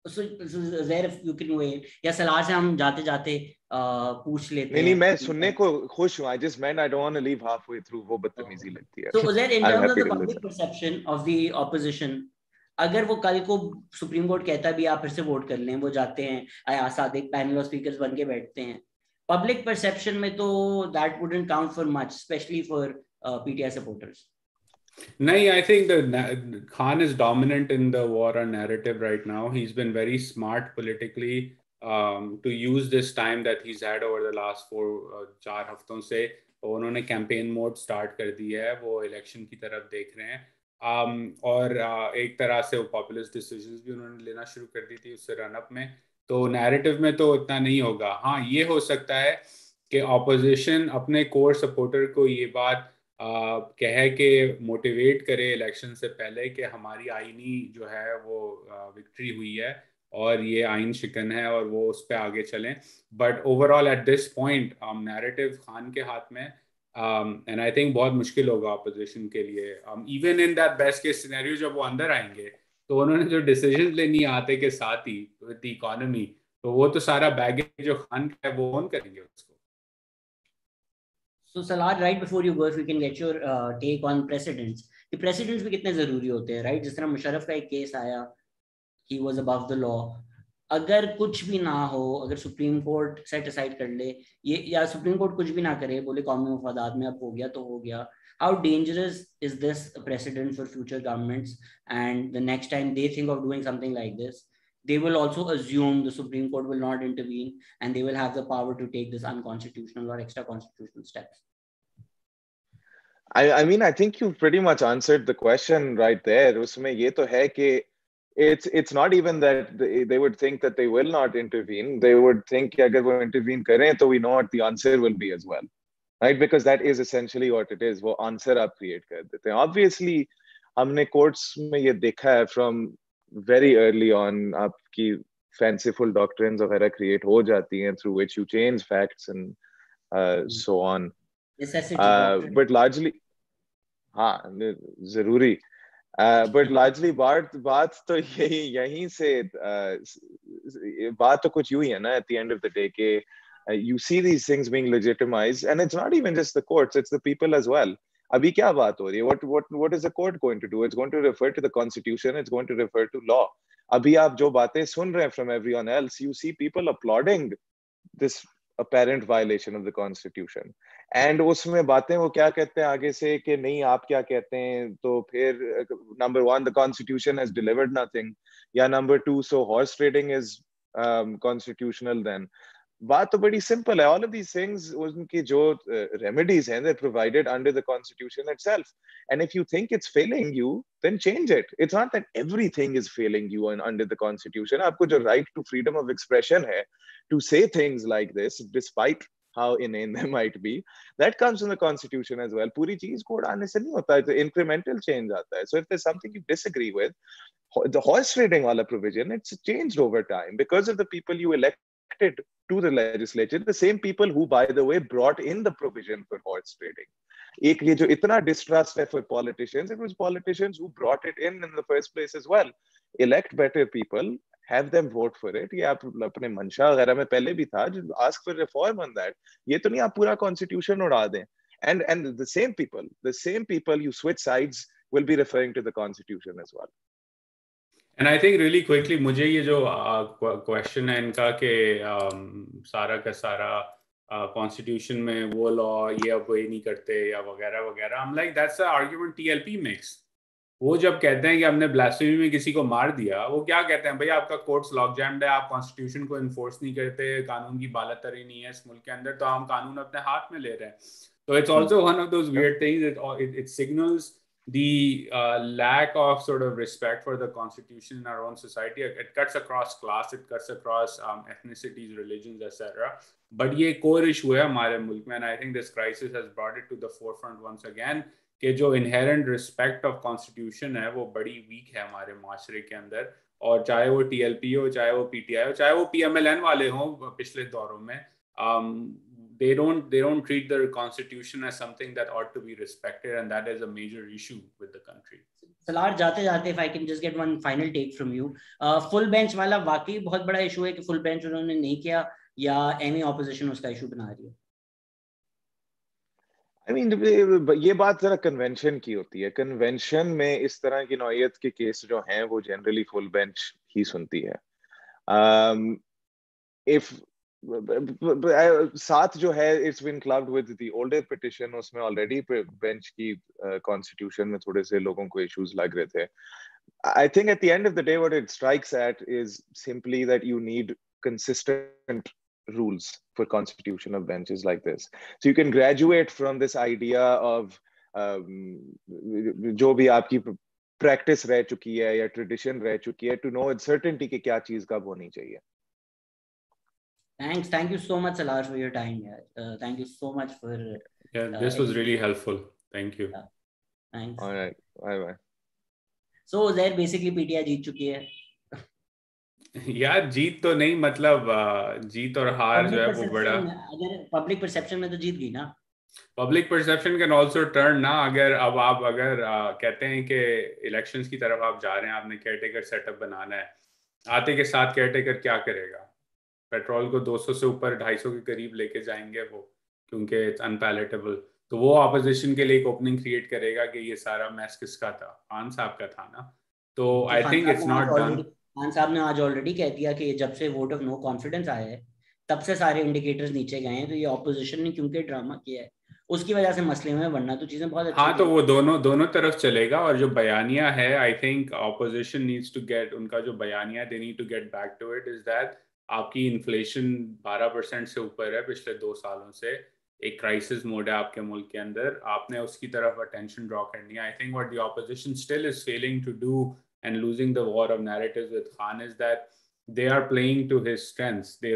So Uzair, if you can wait, या सलार से हम जाते जाते पूछ लेते हैं. नहीं, मैं सुनने को खुश हूँ. I just meant I don't want to leave halfway through. वो बदतमीजी लगती है. So Uzair, in terms of the public perception of the opposition, अगर वो कल को सुप्रीम कोर्ट कहता भी आप फिर से वोट कर लें, वो जाते हैं, आसाद एक पैनल ऑफ स्पीकर्स बन के बैठते हैं, पब्लिक परसेप्शन में तो that wouldn't count for much, especially for PTI supporters. नहीं, I think the Khan is dominant in the war on narrative right now. He's been very smart politically to use this time that he's had over the last 4 हफ्तों से. उन्होंने campaign mode start कर दिया है, वो election की तरफ देख रहे हैं. और एक तरह से वो पॉपुलिस्ट डिसीजंस भी उन्होंने लेना शुरू कर दी थी उससे रनअप में. तो नैरेटिव में तो इतना नहीं होगा. हाँ, ये हो सकता है कि ऑपोजिशन अपने कोर सपोर्टर को ये बात कहे कि मोटिवेट करे इलेक्शन से पहले कि हमारी आईनी जो है वो विक्ट्री हुई है और ये आइन शिकन है और वो उस पर आगे चलें. But overall eight this point narrative Khan के हाथ में. And I think बहुत मुश्किल होगा ऑपोजिशन के लिए. Even in that best case scenario, जब वो अंदर आएंगे तो उन्होंने जो डिसीजन लेनी आते के साथ ही with the economy, तो वो तो सारा बैगेज जो खान का है वो ओन करेंगे उसको. So Salaar, right before you go, if we can get your take on precedents. The precedents भी कितने जरूरी होते हैं, right? जिस तरह मुशर्रफ का एक केस आया, he was above the law. अगर कुछ भी ना हो, अगर सुप्रीम कोर्ट सेट असाइड कर ले ये, या सुप्रीम कोर्ट कुछ भी ना करे, बोले कौमी मफादात में अब हो गया तो हो गया, how dangerous is this a precedent for future governments? And the next time they think of doing something like this, they will also assume the Supreme Court will not intervene and they will have the power to take this unconstitutional or extra constitutional steps. I mean, I think you've pretty much answered the question right there. उसमें ये तो है कि it's not even that they would think that they will not intervene. They would think कि अगर वो intervene करें तो we know what the answer will be as well, right? Because that is essentially what it is. वो answer आप create कर देते हैं. Obviously, हमने courts में ये देखा है from very early on, आपकी fanciful doctrines वगैरह create हो जाती हैं through which you change facts and so on. But largely, हाँ, जरूरी. But largely बात तो यहीं से बात तो कुछ यूं ही है ना. At the end of the day, कि you see these things being legitimized, and it's not even just the courts, it's the people as well. अभी क्या बात हो रही है? What is the court going to do? It's going to refer to the constitution. It's going to refer to law. अभी आप जो बातें सुन रहे हैं from everyone else, you see people applauding this apparent violation of the constitution. And उसमें बातें वो क्या कहते हैं आगे से कि नहीं आप क्या कहते हैं, तो फिर number 1 the constitution has delivered nothing, या number 2 so horse trading is constitutional then. बात तो बड़ी simple है. All of these things उनकी जो remedies हैं, they're provided under the constitution itself. And if you think it's failing you, then change it. It's not that everything is failing you under the constitution. आपको जो right to freedom of expression है, to say things like this, despite how inane they might be, that comes from the constitution as well. पूरी चीज code आने से नहीं होता है, तो incremental change आता है. So if there's something you disagree with, the horse trading wala provision, it's changed over time because of the people you elected to the legislature, the same people who, by the way, brought in the provision for horse trading. एक ये जो इतना distrust है for politicians, it was politicians who brought it in the first place as well. Elect better people, have them vote for it. ये आप अपने मंशा वगैरह में पहले भी था, ask for reform on that. ये तो नहीं आप पूरा constitution उड़ा दें. And the same people you switch sides will be referring to the constitution as well. And I think really quickly, मुझे ये जो question है इनका कि सारा का सारा constitution में वो law ये अब ये नहीं करते या वगैरह वगैरह, I'm like that's the argument TLP makes. वो जब कहते हैं कि हमने ब्लास्फेमी में किसी को मार दिया, वो क्या कहते हैं, भाई आपका कोर्ट्स लॉक जैम्ड है, आप कॉन्स्टिट्यूशन को इन्फोर्स नहीं करते, कानून की बालातरी नहीं है इस मुल्क के अंदर, तो हम कानून अपने हाथ में ले रहे हैं. तो it's also one of those weird things. It signals the lack of sort of respect for the constitution in our own society. It cuts across class, it cuts across ethnicities, religions, etc. But ये core issue है हमारे मुल्क में, and I think this crisis has brought it to the forefront once again, कि जो inherent respect of constitution है वो बड़ी weak है हमारे माशरे के अंदर. और चाहे वो TLP हो, चाहे वो PTI हो, चाहे वो PMLN वाले हों पिछले दौरों में, they don't treat the constitution as something that ought to be respected, and that is a major issue with the country. Salaar, जाते जाते if I can just get one final take from you, full bench वाला वाकई बहुत बड़ा issue है कि full bench उन्होंने नहीं किया, या any opposition उसका इशू बना रही है? I mean, ये बात जरा कन्वेंशन की होती है. कन्वेंशन में इस तरह की नौयत के केस जो हैं वो जनरली फुल बेंच ही सुनती है. If साथ जो है it's been clubbed with the older petition, उसमें already bench की constitution में थोड़े से लोगों को issues लग रहे थे. I think at the end of the day what it strikes at is simply that you need consistent rules for constitution of benches like this. So you can graduate from this idea of जो भी आपकी practice रह चुकी है या tradition रह चुकी है, to know with certainty कि क्या चीज कब होनी चाहिए. Thank you so much, Salaar, for your time. Thank you so much for. This was really helpful. Thank you. Thanks. All right, bye. So Uzair, basically PTI जीत चुकी है. यार जीत तो नहीं, मतलब जीत और हार जो है वो बड़ा, अगर पब्लिक परसेप्शन में तो जीत गई ना. Public perception can also turn ना. अगर कहते हैं कि इलेक्शंस की तरफ आप जा रहे हैं, आपने केयरटेकर सेटअप बनाना है, आते के साथ केयरटेकर क्या करेगा? पेट्रोल को 200 से ऊपर 250 के करीब लेके जाएंगे वो, क्योंकि इट्स अनपैलेटेबल. तो वो ऑपोजिशन के लिए एक ओपनिंग क्रिएट करेगा कि ये सारा मैस किसका था? खान साहब का था ना. तो I think it's not done. Khan साहब ने आज ऑलरेडी कह दिया कि जब से वोट ऑफ नो कॉन्फिडेंस आया है तब से सारे इंडिकेटर्स नीचे गए हैं. तो ये ऑपोजिशन ने क्योंकि ड्रामा किया है उसकी वजह से मसले में, वरना तो चीजें बहुत अच्छी. हाँ, तो वो दोनों तरफ चलेगा. और जो बयानिया है, I think opposition needs to get, उनका जो बयानिया they need to get back to it is that आपकी इन्फ्लेशन 12% से ऊपर है पिछले 2 सालों से. एक क्राइसिस मोड है आपके मुल्क के अंदर, आपने उसकी तरफ अटेंशन ड्रॉ करनी है. I think what the opposition still is failing to do and losing the war of narratives with Khan is that they are playing to his strengths. They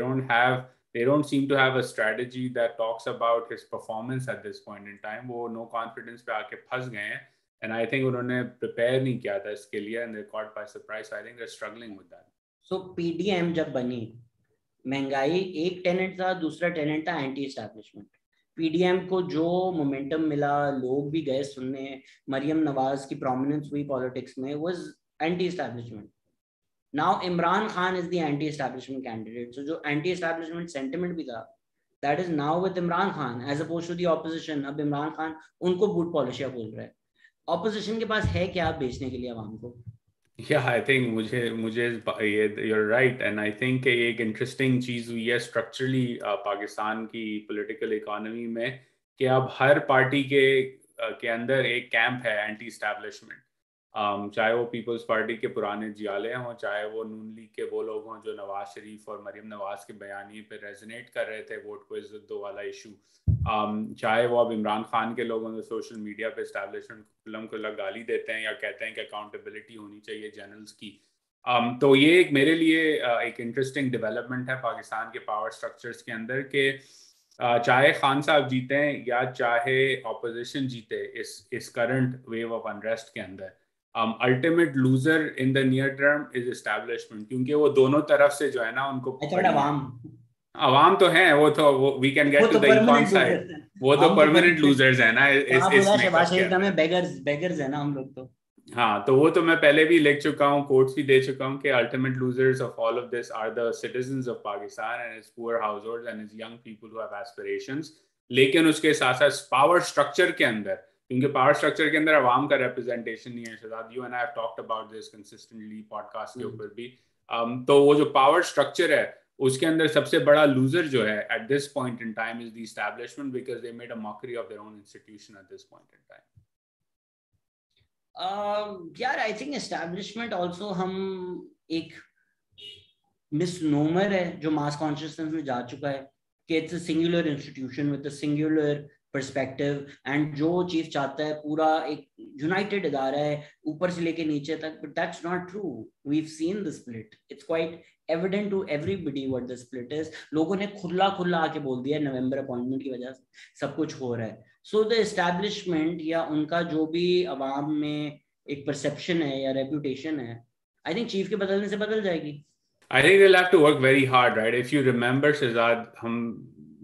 don't seem to have a strategy that talks about his performance at this point in time. वो no confidence पे आके फंस गए हैं, and I think उन्होंने prepare नहीं किया था इसके लिए, and they're caught by surprise. So I think they're struggling with that. So PDM जब बनी, महंगाई एक टेनेंट था, दूसरा टेनेंट था एंटी एस्टैब्लिशमेंट. पीडीएम को जो मोमेंटम मिला, लोग भी गए सुनने, मरियम नवाज की प्रोमिनेंस हुई पॉलिटिक्स में, was anti-establishment. Now Imran Khan is the anti-establishment candidate. So जो anti-establishment sentiment भी था, that is now with Imran Khan as opposed to the opposition. अब Imran Khan उनको बूट पॉलिशिया बोल रहा है. ऑपोजिशन के पास है क्या बेचने के लिए आवाम को? Yeah, I think मुझे you're right, and I think एक interesting चीज हुई है structurally पाकिस्तान की political economy में, कि अब हर पार्टी के अंदर एक कैंप है anti-establishment. चाहे वो पीपल्स पार्टी के पुराने जियाले हों, चाहे वो नून लीग के वो लोग हों जो नवाज शरीफ और मरियम नवाज के बयानी पे रेजोनेट कर रहे थे वोट को इज्जत दो वाला इशू, चाहे वो अब इमरान खान के लोगों ने सोशल मीडिया पे एस्टैब्लिशमेंट को गाली देते हैं या कहते हैं कि अकाउंटेबिलिटी होनी चाहिए जनरल्स की. तो ये मेरे लिए एक इंटरेस्टिंग डेवलपमेंट है पाकिस्तान के पावर स्ट्रक्चर्स के अंदर, कि चाहे खान साहब जीते या चाहे ऑपोजिशन जीते इस करंट वेव ऑफ अनरेस्ट के अंदर, ultimate loser in the near term is establishment. क्योंकि वो दोनों तरफ से जो है ना उनको अवाम तो हैं, वो we can get to the econ side, वो तो परमानेंट लूजर्स है ना इसमें बेगर्स है ना हम लोग तो. हाँ, तो वो तो मैं पहले भी लिख चुका हूँ, कोट्स भी दे चुका हूँ कि ultimate losers of all of this are the citizens of Pakistan and its poor households and its young people who have aspirations. लेकिन उसके साथ साथ पावर स्ट्रक्चर के अंदर, क्योंकि पावर स्ट्रक्चर के अंदर अवाम का रिप्रेजेंटेशन नहीं है. Shahzad, you and I have talked about this consistently podcast के ऊपर भी. तो वो जो पावर स्ट्रक्चर है उसके अंदर सबसे बड़ा लूजर जो है eight this point in time is the establishment, because they made a mockery of their own institution eight this point in time. यार आई थिंक एस्टैब्लिशमेंट ऑल्सो हम एक मिसनोमर है जो मास कॉन्शियसनेस में जा चुका है कि it's a singular institution with a singular perspective and जो चीफ चाहता है पूरा एक यूनाइटेड इदारा है ऊपर से लेके नीचे तक, but that's not true. We have seen the split, it's quite evident to everybody what the split is. लोगों ने खुला खुला आके बोल दिया नवंबर अपॉइंटमेंट की वजह से सब कुछ हो रहा है. सो द एस्टैब्लिशमेंट या उनका जो भी अवाम में एक परसेप्शन है या रेपुटेशन है, आई थिंक चीफ के बदलने से बदल जाएगी. I think they'll have to work very hard, right? If you remember, Shehzad,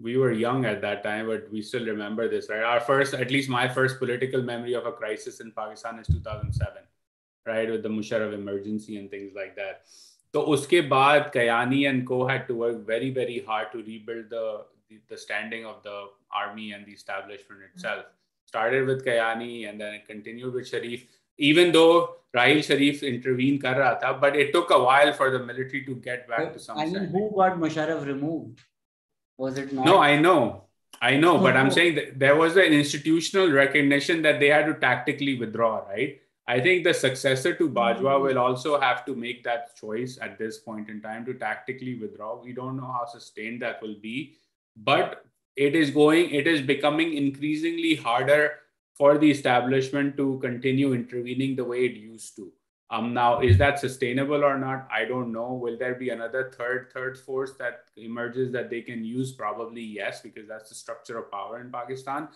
we were young at that time, but we still remember this, right? Our first, at least my first political memory of a crisis in Pakistan is 2007, right? With the Musharraf emergency and things like that. So uske baad, Kayani and co had to work very, very hard to rebuild the standing of the army and the establishment itself. Started with Kayani and then it continued with Sharif. Even though Rahil Sharif intervened kar raha tha, but it took a while for the military to get back to some standing. Who got Musharraf removed? Was it not? No, I know, but I'm saying that there was an institutional recognition that they had to tactically withdraw, right? I think the successor to Bajwa will also have to make that choice at this point in time to tactically withdraw. We don't know how sustained that will be, but it is becoming increasingly harder for the establishment to continue intervening the way it used to. Now, is that sustainable or not? I don't know. Will there be another third force that emerges that they can use? Probably yes, because that's the structure of power in Pakistan.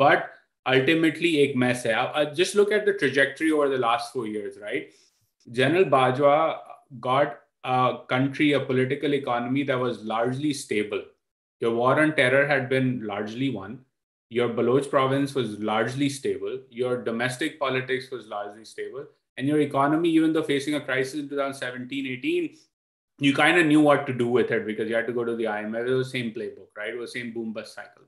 But ultimately, ek mess hai. Just look at the trajectory over the last 4 years, right? General Bajwa got a country, a political economy that was largely stable. Your war on terror had been largely won. Your Baloch province was largely stable. Your domestic politics was largely stable. And your economy, even though facing a crisis in 2017-18, you kind of knew what to do with it because you had to go to the IMF. It was the same playbook, right? It was the same boom bust cycle.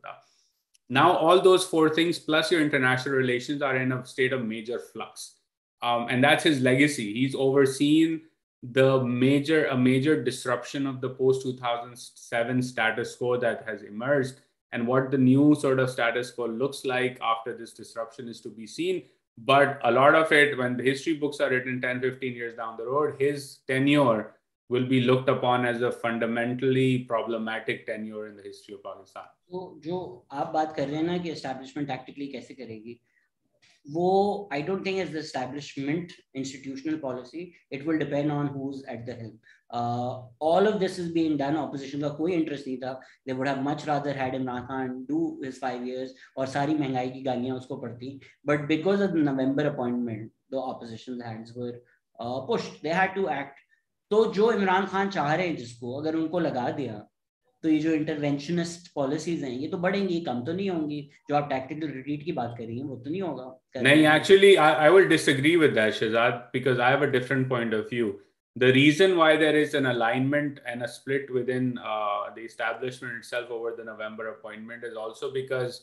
Now, all those 4 things plus your international relations are in a state of major flux. And that's his legacy. He's overseen a major disruption of the post-2007 status quo that has emerged. And what the new sort of status quo looks like after this disruption is to be seen. But a lot of it, when the history books are written 10, 15 years down the road, his tenure will be looked upon as a fundamentally problematic tenure in the history of Pakistan. तो जो आप बात कर रहे हैं ना कि establishment tactically कैसे करेगी, वो I don't think is the establishment institutional policy. It will depend on who is at the helm. All of this is being done. Opposition का कोई इंटरेस्ट नहीं था. They would have much rather had Imran Khan do his 5 years और सारी महंगाई की गालियां उसको पड़ती. But because of the November appointment, the opposition's hands were pushed. They had to act. तो जो इमरान खान चाह रहे हैं जिसको अगर उनको लगा दिया तो ये जो इंटरवेंशनिस्ट पॉलिसीज हैं ये तो बढ़ेंगी, कम तो नहीं होंगी. जो आप टैक्टिकल रिट्रीट की बात कर रही हैं वो तो नहीं होगा. नहीं, actually I will disagree with that, Shehzad, because I have a different point of view. The reason why there is an alignment and a split within the establishment itself over the November appointment is also because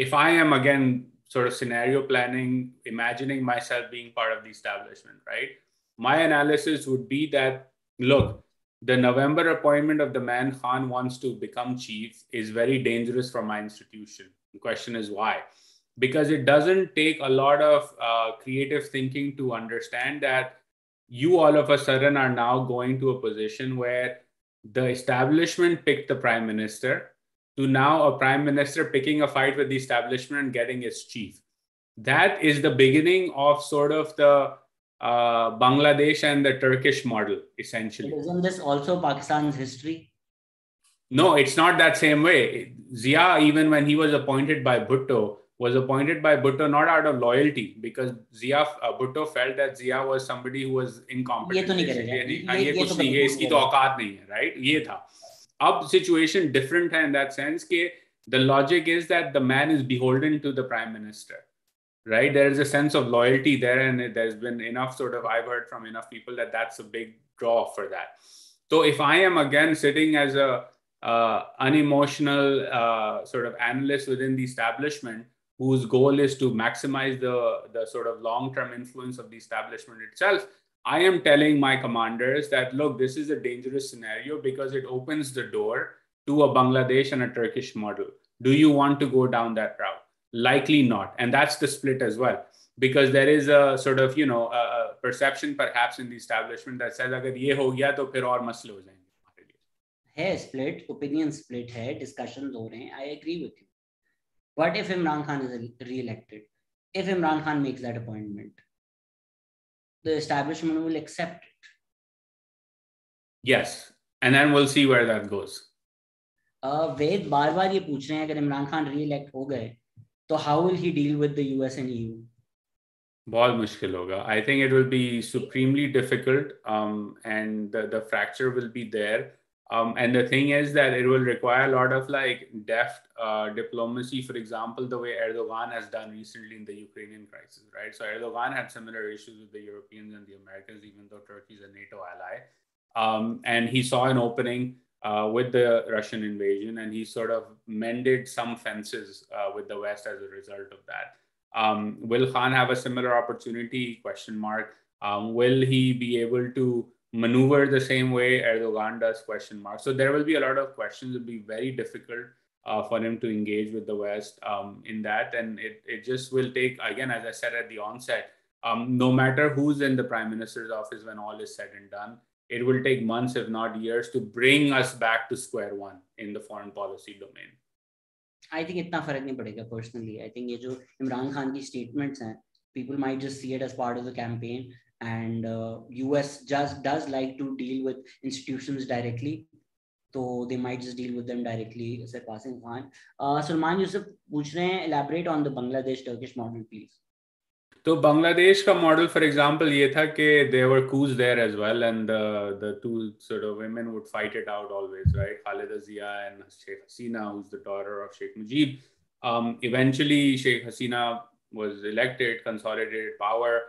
if I am, again, sort of scenario planning, imagining myself being part of the establishment, right? My analysis would be that, look, the November appointment of the man Khan wants to become chief is very dangerous for my institution. The question is why? Because it doesn't take a lot of creative thinking to understand that you all of a sudden are now going to a position where the establishment picked the prime minister to now a prime minister picking a fight with the establishment and getting its chief. That is the beginning of sort of the Bangladesh and the Turkish model, essentially. But isn't this also Pakistan's history? No, it's not that same way. Zia, even when he was appointed by Bhutto, was appointed by Bhutto not out of loyalty, because Bhutto felt that Zia was somebody who was incompetent. इसकी तो औकात नहीं है, right? ये था. अब situation different है in that sense कि the logic is that the man is beholden to the prime minister, right? There is a sense of loyalty there, and there's been enough I've heard from enough people that that's a big draw for that. So if I am again sitting as a unemotional sort of analyst within the establishment, whose goal is to maximize the sort of long-term influence of the establishment itself, I am telling my commanders that, look, this is a dangerous scenario because it opens the door to a Bangladesh and a Turkish model. Do you want to go down that route? Likely not. And that's the split as well. because there is a sort of, you know, a perception perhaps in the establishment that says agar ye ho gaya to fir aur masle ho jayenge hamare liye. है split, opinion split है, discussions हो रहे हैं. I agree with you. What if Imran Khan is re-elected? If Imran Khan makes that appointment, the establishment will accept it. Yes, and then we'll see where that goes. वेद बार बार ये पूछ रहे हैं अगर इमरान खान री-इलेक्ट हो गए तो how will he deal with the US and EU? बहुत मुश्किल होगा. I think it will be supremely difficult, and the fracture will be there. And the thing is that it will require a lot of like deft diplomacy. For example, the way Erdogan has done recently in the Ukrainian crisis, right? So Erdogan had similar issues with the Europeans and the Americans, even though Turkey is a NATO ally. And he saw an opening with the Russian invasion, and he sort of mended some fences with the West as a result of that. Will Khan have a similar opportunity? Question mark. Will he be able to maneuver the same way Erdogan does? Question mark. So there will be a lot of questions. It will be very difficult for him to engage with the West in that. And it just will take, again, as I said at the onset, no matter who's in the Prime Minister's office when all is said and done, it will take months, if not years, to bring us back to square one in the foreign policy domain. I think इतना फर्क नहीं पड़ेगा personally. I think ये जो इमरान खान की statements हैं, people might just see it as part of the campaign. And US just does like to deal with institutions directly, so they might just deal with them directly. Surpassing Khan. Salman Yusuf पूछ रहे हैं, elaborate on the Bangladesh-Turkish model, please. So Bangladesh का model, for example, ये था कि there were coups there as well, and the two sort of women would fight it out always, right? Khaleda Zia and Sheikh Hasina, who's the daughter of Sheikh Mujib. Eventually, Sheikh Hasina was elected, consolidated power.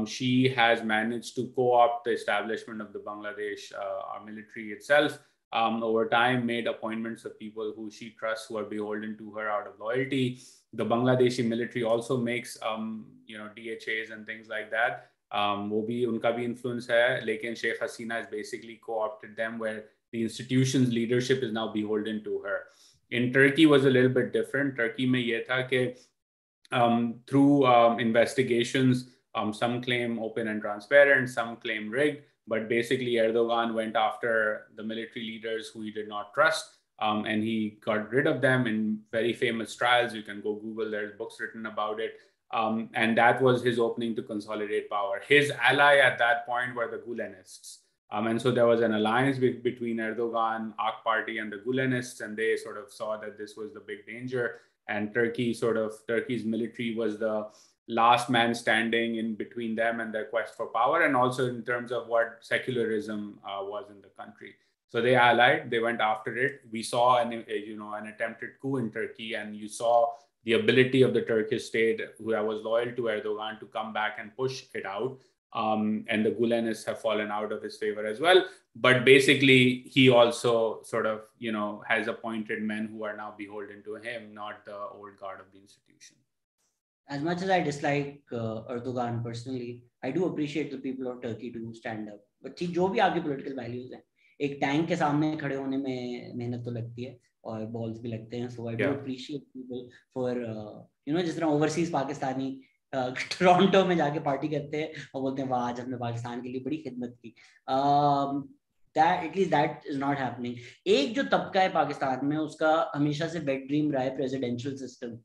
She has managed to co-opt the establishment of the Bangladesh our military itself. Over time, made appointments of people who she trusts, who are beholden to her out of loyalty. The Bangladeshi military also makes, DHAs and things like that. वो भी उनका भी influence है, लेकिन Sheikh Hasina has basically co-opted them, where the institution's leadership is now beholden to her. In Turkey was a little bit different. Turkey में ये था कि through investigations, some claim open and transparent, some claim rigged, but basically Erdogan went after the military leaders who he did not trust, and he got rid of them in very famous trials. You can go Google, there's books written about it. And that was his opening to consolidate power. His ally at that point were the Gulenists. And so there was an alliance between Erdogan, AK Party, and the Gulenists, and they sort of saw that this was the big danger. And Turkey's military was the last man standing in between them and their quest for power, and also in terms of what secularism was in the country. So they allied, they went after it. We saw an attempted coup in Turkey, and you saw the ability of the Turkish state, who was loyal to Erdogan, to come back and push it out. And the Gulenists have fallen out of his favor as well. But basically, he also sort of, has appointed men who are now beholden to him, not the old guard of the institution. As much as I dislike Erdogan personally, I do appreciate the people of Turkey to stand up. But ठीक जो भी आपकी political values हैं, एक tank के सामने खड़े होने में मेहनत तो लगती है और balls भी लगते हैं. So I do appreciate people for जिस तरह overseas पाकिस्तानी टोरंटो में जाके पार्टी करते हैं और बोलते हैं वाह आज हमने पाकिस्तान के लिए बड़ी खिदमत की. That at least that is not happening. एक जो तबका है पाकिस्तान में उसका हमेशा से wet dream रहा है presidential system.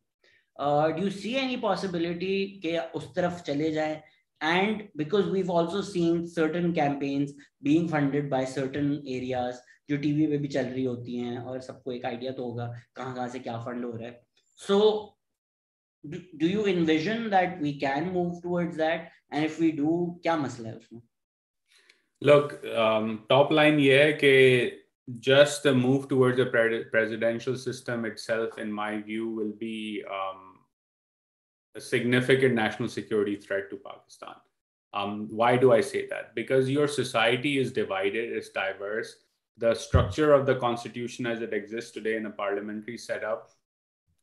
Do you see any possibility कि उस तरफ चले जाएं? And because we've also seen certain campaigns being funded by certain areas जो टीवी पे भी चल रही होती हैं और सबको एक आइडिया तो होगा कहाँ से क्या फंड हो रहा है. So do you envision that we can move towards that? And if we do, क्या मसला है उसमें? Look, top line ये है कि just the move towards a presidential system itself, in my view, will be a significant national security threat to Pakistan. Why do I say that? Because your society is divided, it's diverse. The structure of the constitution as it exists today in a parliamentary setup,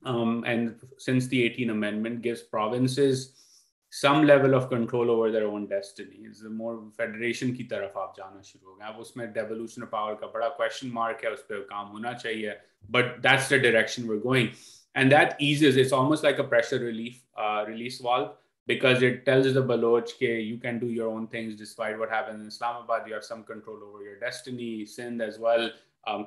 and since the 18th Amendment, gives provinces some level of control over their own destiny. It's more federation की तरफ आप जाना शुरू हो गए. अब उसमें devolution of power का बड़ा question mark है, उस पर काम होना चाहिए. But that's the direction we're going. And that eases, it's almost like a pressure release valve, because it tells the Baloch that you can do your own things despite what happens in Islamabad. You have some control over your destiny. Sindh as well,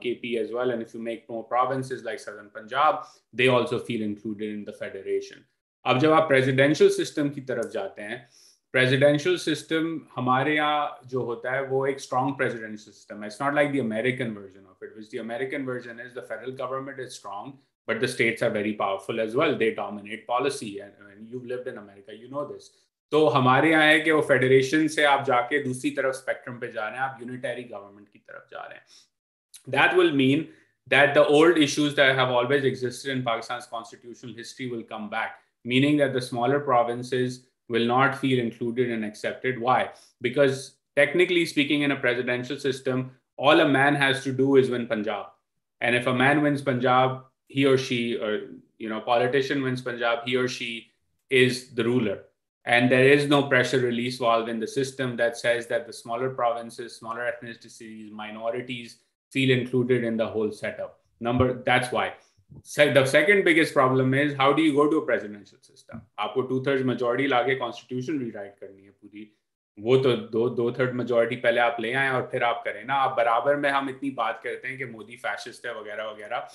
KP as well, and if you make more provinces like Southern Punjab, they also feel included in the federation. अब जब आप presidential system की तरफ जाते हैं, presidential system हमारे यहाँ जो होता है वो एक strong presidential system है. It's not like the American version of it, which the American version is the federal government is strong, but the states are very powerful as well. They dominate policy, and you've lived in America, you know this. तो हमारे यहाँ है कि वो federation से आप जाके दूसरी तरफ स्पेक्ट्रम पे जा रहे हैं, आप यूनिटरी गवर्नमेंट की तरफ जा रहे हैं. That will mean that the old issues that have always existed in Pakistan's constitutional history will come back, meaning that the smaller provinces will not feel included and accepted. Why? Because technically speaking, in a presidential system, all a man has to do is win Punjab. And if a man wins Punjab, he or she, or politician wins Punjab, he or she is the ruler. And there is no pressure release valve in the system that says that the smaller provinces, smaller ethnicities, minorities feel included in the whole setup. That's why. The second biggest problem is, how do you go to a presidential system? आपको 2/3 majority लाके constitution rewrite करनी है पूरी. वो तो 2/3 majority पहले आप ले आए और फिर आप करें ना. आप बराबर में हम इतनी बात करते हैं कि मोदी fascist है वगैरह वगैरह.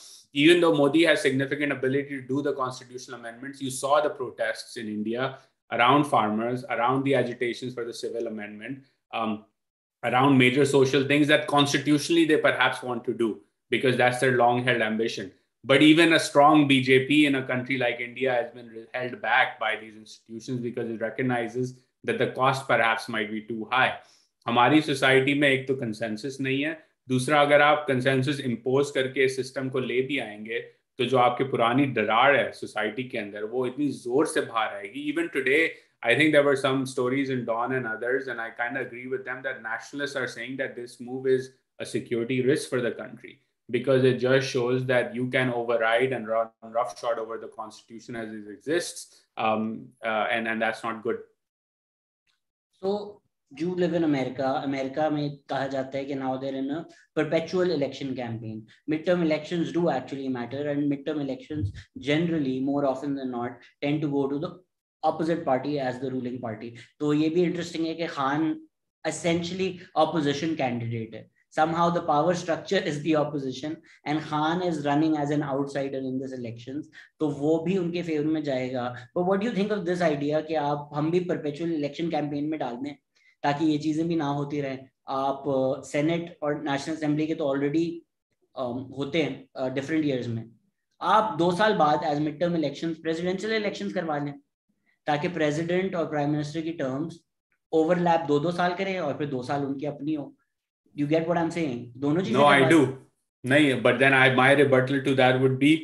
Even though Modi has significant ability to do the constitutional amendments, you saw the protests in India around farmers, around the agitations for the civil amendment, around major social things that constitutionally they perhaps want to do because that's their long-held ambition. But even a strong BJP in a country like India has been held back by these institutions because it recognizes that the cost perhaps might be too high. हमारी society में एक तो consensus नहीं है, दूसरा अगर आप consensus impose करके इस system को ले भी आएंगे तो जो आपके पुरानी दरार है society के अंदर वो इतनी जोर से बाहर आएगी. Even today, I think there were some stories in Dawn and others, and I kind of agree with them that nationalists are saying that this move is a security risk for the country because it just shows that you can override and run roughshod over the constitution as it exists, and that's not good. So you live in America. America में कहा जाता है कि now they're in a perpetual election campaign. Midterm elections do actually matter, and midterm elections generally, more often than not, tend to go to the opposite party as the ruling party. तो ये भी interesting है कि Khan essentially opposition candidate है. Somehow the power structure is the opposition and Khan is running as an outsider in this elections. तो वो भी उनके फेवर में जाएगा. But what do you think of this idea कि आप हम भी perpetual election campaign में डाल दें ताकि ये चीजें भी ना होती रहें? आप सेनेट और नेशनल असेंबली के तो ऑलरेडी होते हैं डिफरेंट ईयर्स में. आप 2 साल बाद as midterm elections presidential elections करवा लें ताकि प्रेसिडेंट और प्राइम मिनिस्टर की टर्म्स ओवरलैप 2-2 साल करें और फिर 2 साल उनकी अपनी हो. You get what I'm saying? दोनों चीजें. No, I do. नहीं, but then my rebuttal to that would be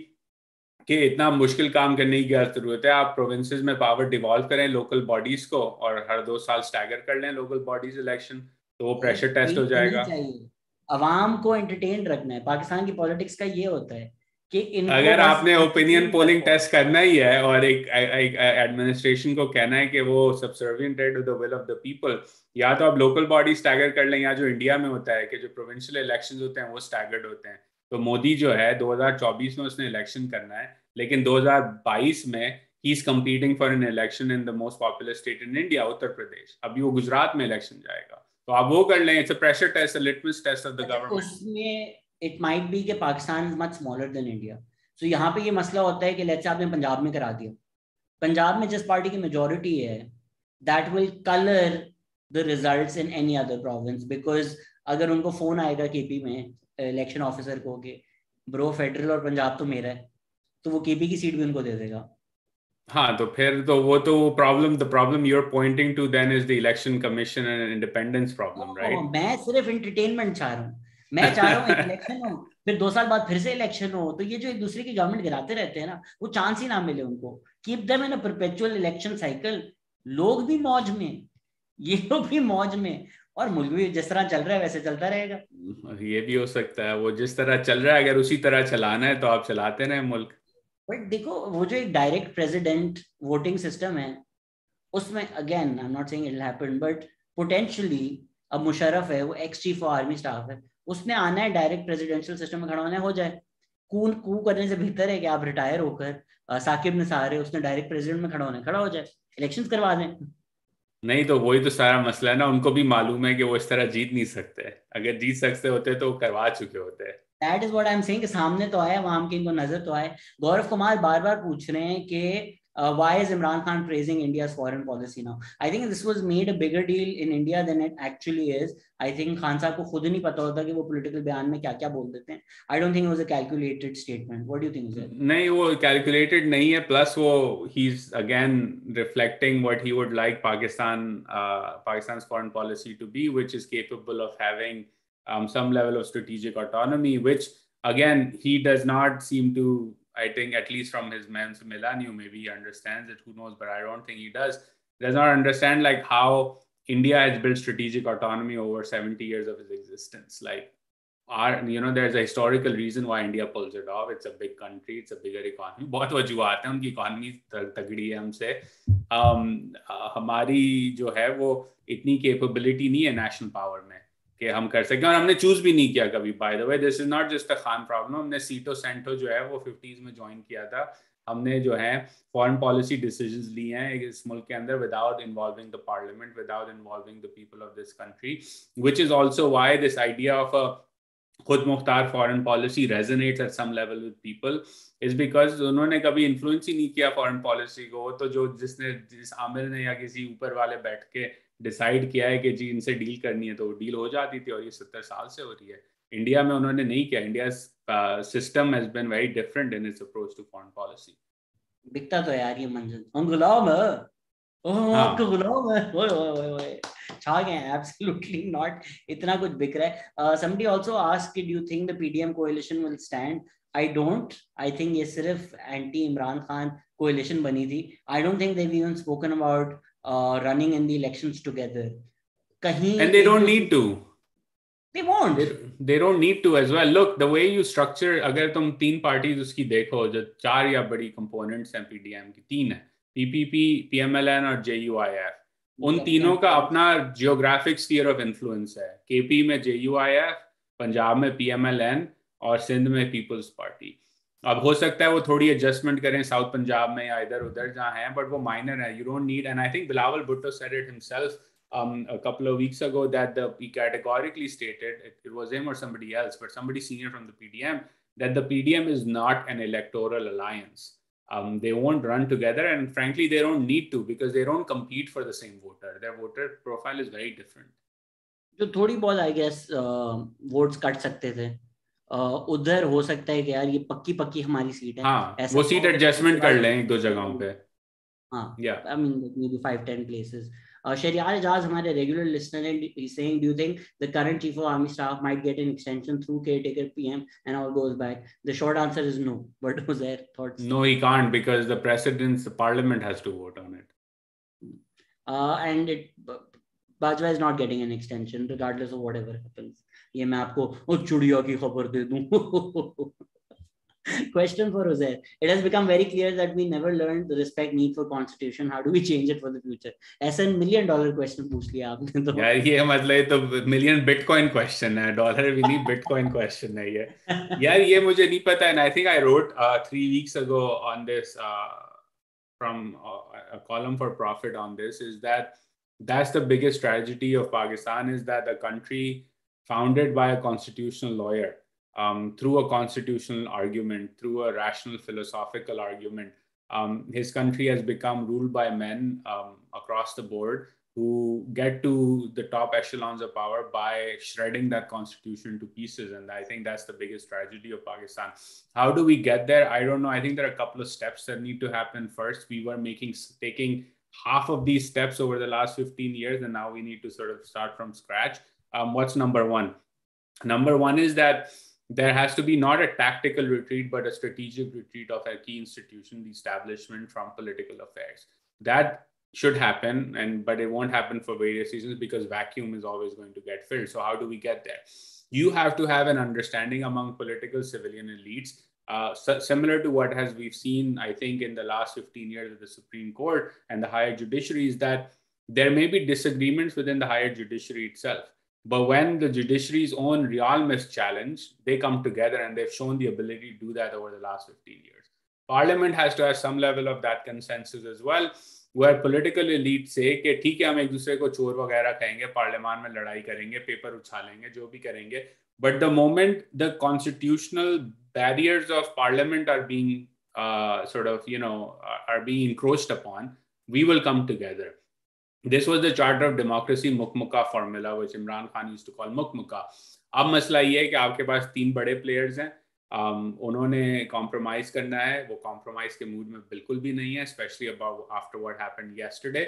कि इतना मुश्किल काम करने की क्या जरूरत है. आप प्रोविंसेस में पावर डिवॉल्व करें लोकल बॉडीज को और हर 2 साल स्टैगर कर लें लोकल बॉडीज इलेक्शन, तो वो प्रेशर टेस्ट हो जाएगा. अवाम को एंटरटेन रखना है. पाकिस्तान की पॉलिटिक्स का ये होता है कि अगर आपने ओपिनियन पोलिंग टेस्ट करना ही है और एक एडमिनिस्ट्रेशन को कहना है कि वो सबसर्विएंट है to the will of the people, या तो आप लोकल बॉडी स्टैगर कर लें, या जो इंडिया में होता है कि जो प्रोविंशियल इलेक्शंस होते हैं वो स्टैगर्ड होते हैं. तो मोदी जो है 2024 में उसने इलेक्शन करना है, लेकिन 2022 में ही is competing for an election in the most popular state in India, Uttar Pradesh. अभी वो गुजरात में इलेक्शन जाएगा, तो आप वो कर लें. It's a pressure test, a litmus test of the government. उसमें इट माइट बी कि Pakistan is much smaller than India. So यहाँ पे ये मसला होता है कि लेट्स से आपने पंजाब में करा दिया, पंजाब में जिस पार्टी की मेजॉरिटी है that will colour the results in any other province. Because अगर उनको फोन आएगा केपी में इलेक्शन ऑफिसर को कि ब्रो फेडरल और पंजाब तो मेरा है, तो वो केपी की सीट भी उनको दे देगा. हाँ, तो फिर तो वो तो problem, the problem you are pointing to then is the election commission and independence problem, right? मैं सिर्फ एंटरटेनमेंट चाह रहा हूँ. मैं चाह रहा हूँ इलेक्शन हो, फिर 2 साल बाद फिर से इलेक्शन हो, तो ये जो एक दूसरे की गवर्नमेंट गिराते रहते हैं ना, वो चांस ही ना मिले उनको. Keep them in a perpetual election cycle. लोग भी मौज में, ये लोग भी मौज में, और मुल्क भी जिस तरह चल रहा है वैसे चलता रहेगा. ये भी हो सकता है, वो जिस तरह चल रहा है अगर उसी तरह चलाना है तो आप चलाते रहे मुल्क. बट देखो वो जो एक डायरेक्ट प्रेसिडेंट वोटिंग सिस्टम है उसमें, again I am not saying it will happen, but potentially अब मुशर्रफ है, वो ex chief of army staff है, उसने आना है डायरेक्ट प्रेसिडेंशियल सिस्टम में खड़ा होना है, हो जाए. कू करने से बेहतर है कि आप रिटायर होकर साकिब निसार है उसने डायरेक्ट प्रेसिडेंट में खड़ा हो जाए, इलेक्शंस करवा दें। नहीं तो वही तो सारा मसला है ना, उनको भी मालूम है कि वो इस तरह जीत नहीं सकते, अगर जीत सकते होते तो करवा चुके होते। That is what I am saying कि सामने तो आया, वहां की इनको नजर तो आए। गौरव कुमार बार बार पूछ रहे हैं कि why is Imran Khan praising India's foreign policy now? I think this was made a bigger deal in India than it actually is. I think Khan साहब को खुद नहीं पता होता कि वो पॉलिटिकल बयान में क्या क्या बोल देते हैं। I don't think it was a calculated statement. What do you think, Uzair? नहीं वो कैलकुलेटेड नहीं है, प्लस वो he's again reflecting what he would like Pakistan's foreign policy to be, which is capable of having some level of strategic autonomy, which again he does not seem to, I think at least from his Millennium, maybe he understands it, who knows, but I don't think he does not understand like how India has built strategic autonomy over 70 years of its existence. Like there's a historical reason why India pulls it off. It's a big country, it's a bigger economy. बहुत वजूहात हैं, उनकी economy तगड़ी है हमसे। हमारी जो है वो इतनी कैपेबिलिटी नहीं है नेशनल पावर में कि हम कर सकें, और हमने चूज भी नहीं किया कभी। By the way this is not just a Khan problem. हमने सीटो सेंटो जो है वो 50s में ज्वाइन किया था। हमने जो है फॉरेन पॉलिसी डिसीजंस लिए हैं इस मुल्क के अंदर without involving the parliament, without involving the people of this country, which is also why this idea of a खुद मुख्तार foreign policy resonates at some level with people is because उन्होंने कभी इन्फ्लुएंस ही नहीं किया फॉरेन पॉलिसी को। तो जिस आमिर ने या किसी ऊपर वाले बैठ के डिसाइड किया है कि जी इनसे डील करनी है तो वो डील हो जाती थी, और ये 70 साल से हो रही है। इंडिया में उन्होंने नहीं किया। India system has been very different in its approach to foreign policy. बिकता तो यार ये मंजिल, हम गुलाम है, आपके गुलाम है, ओए ओए ओए ओए छा गए हैं। एब्सोल्युटली नॉट, इतना कुछ बिक रहा है। Somebody also asked, do you think the PDM कोalition will stand? I don't. I think ये सिर्फ एंटी इमरान खान कोalition बनी थी। I don't think they've even spoken about running in the elections together. कहीं and they don't need to. They won't. They don't need to as well. Look, the way you structure, अगर तुम तीन parties उसकी देखो, जो चार या बड़ी कंपोनेंट्स हैं पीडीएम की, तीन है, पीपीपी, पीएमएलएन और जेयूआईएफ। उन तीनों का अपना जियोग्राफिक स्फीयर ऑफ इन्फ्लुएंस है। केपी में जेयूआईएफ, पंजाब में पीएमएलएन और सिंध में पीपल्स पार्टी। अब हो सकता है वो थोड़ी एडजस्टमेंट करें साउथ पंजाब में या इधर उधर जहाँ है, बट वो माइनर है। You don't need, and I think Bilawal Bhutto said it himself a couple of weeks ago that he categorically stated, it was him or somebody else, but somebody senior from the PDM, that the PDM is not an electoral alliance. They won't run together, and frankly they don't need to, because they don't compete for the same voter. Their voter profile is very different. जो थोड़ी बहुत I guess votes cut सकते थे, उधर हो सकता है कि यार ये पक्की हमारी सीट है। हाँ, वो सीट एडजस्टमेंट कर लें एक दो जगहों पे। हाँ, I mean maybe 5-10 places. Shehzad Ghias, हमारे regular listener, and he's saying, do you think the current chief of army staff might get an extension through caretaker PM and all goes back? The short answer is no. But was there thoughts? No, he can't, because the parliament has to vote on it. And Bajwa is not getting an extension regardless of whatever happens. ये मैं आपको चुड़िया की खबर दे दूं। Question for Uzair. It has become very clear that we never learned the respect need for constitution. How do we change it for the future? ऐसा $1 million question पूछ लिया आपने तो। यार ये मतलब तो मिलियन बिटकॉइन क्वेश्चन है, डॉलर भी नहीं, बिटकॉइन क्वेश्चन है ये। यार ये मुझे नहीं पता, and I think I wrote 3 weeks ago on this from a column for Profit on this, is that's the biggest tragedy of Pakistan, is that a country founded by a constitutional lawyer, through a constitutional argument, through a rational philosophical argument, his country has become ruled by men across the board who get to the top echelons of power by shredding that constitution to pieces. And I think that's the biggest tragedy of Pakistan. How do we get there? I don't know. I think there are a couple of steps that need to happen. First, we were taking half of these steps over the last 15 years, and now we need to sort of start from scratch. What's number one? Number one is that there has to be not a tactical retreat, but a strategic retreat of a key institution, the establishment, from political affairs. That should happen, but it won't happen for various reasons, because vacuum is always going to get filled. So how do we get there? You have to have an understanding among political civilian elites, similar to what we've seen, I think, in the last 15 years of the Supreme Court and the higher judiciary, is that there may be disagreements within the higher judiciary itself. But when the judiciary's own realm is challenged, they come together, and they've shown the ability to do that over the last 15 years. Parliament has to have some level of that consensus as well, where political elite say कि ठीक है हम एक दूसरे को चोर वगैरह कहेंगे, पार्लियामान में लड़ाई करेंगे, पेपर उछालेंगे, जो भी करेंगे. But the moment the constitutional barriers of parliament are being are being encroached upon, we will come together. This was the Charter of Democracy Mukmuka formula, which Imran Khan used to call Mukmuka. अब मसला ये है कि आपके पास 3 बड़े players हैं, उन्होंने compromise करना है, वो कॉम्प्रोमाइज के मूड में बिल्कुल भी नहीं है, specially about after what happened yesterday,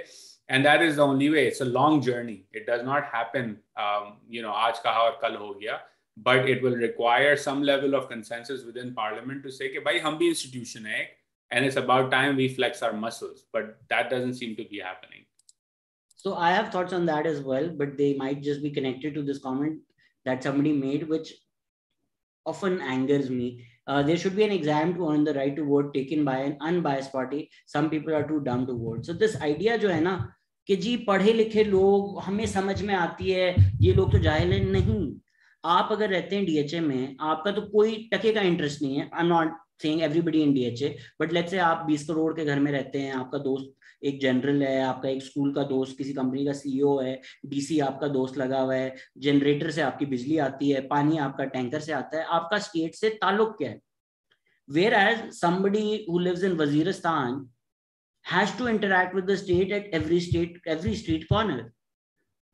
and that is the only way. It's a long journey. It does not happen आज कहा और कल हो गया, but it will require some level of consensus within parliament to say कि भाई हम भी institution है, and it's about time we flex our muscles, but that doesn't seem to be happening. So I have thoughts on that as well, but they might just be connected to this comment that somebody made, which often angers me. There should be an exam to earn the right to vote taken by an unbiased party. Some people are too dumb to vote. So this idea जो है ना कि जी पढ़े लिखे लोग, हमें समझ में आती है, ये लोग तो जाहिल हैं, नहीं. आप अगर रहते हैं डीएचए में, आपका तो कोई टके का इंटरेस्ट नहीं है. I am not saying everybody in DHA, but let's say आप 20 करोड़ के घर में रहते हैं, आपका दोस्त एक जनरल है, आपका एक स्कूल का दोस्त किसी कंपनी का सीईओ है, डीसी आपका दोस्त लगा हुआ है, जनरेटर से आपकी बिजली आती है, पानी आपका टैंकर से आता है, आपका स्टेट से ताल्लुक क्या है? Whereas somebody who lives in Waziristan has to interact with the state at every street corner.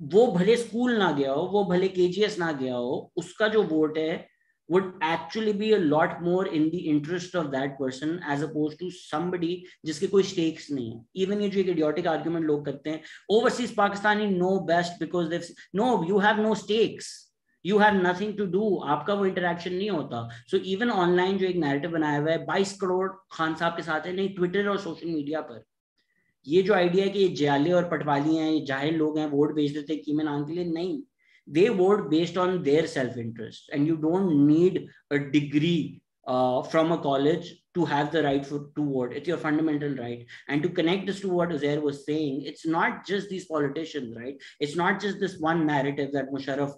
वो भले स्कूल ना गया हो, वो भले केजीएस ना गया हो, उसका जो वोट है would actually be a lot more in the interest of that person as opposed to somebody जिसके कोई stakes नहीं है. Even ये जो एक idiotic argument लोग करते हैं, overseas Pakistani know best because they've no, you have no stakes, you have nothing to do, आपका वो interaction नहीं होता. So even online जो एक narrative बनाया हुआ है 22 करोड़ खान साहब के साथ है, नहीं ट्विटर और सोशल मीडिया पर ये जो आइडिया है कि ये जाले और पटवाली हैं, ये जाहिल लोग हैं, वोट बेच देते हैं कीमे नाम के लिए, नहीं. They vote based on their self-interest, and you don't need a degree from a college to have the right to vote. It's your fundamental right. And to connect this to what Uzair was saying, it's not just these politicians, right? It's not just this one narrative that Musharraf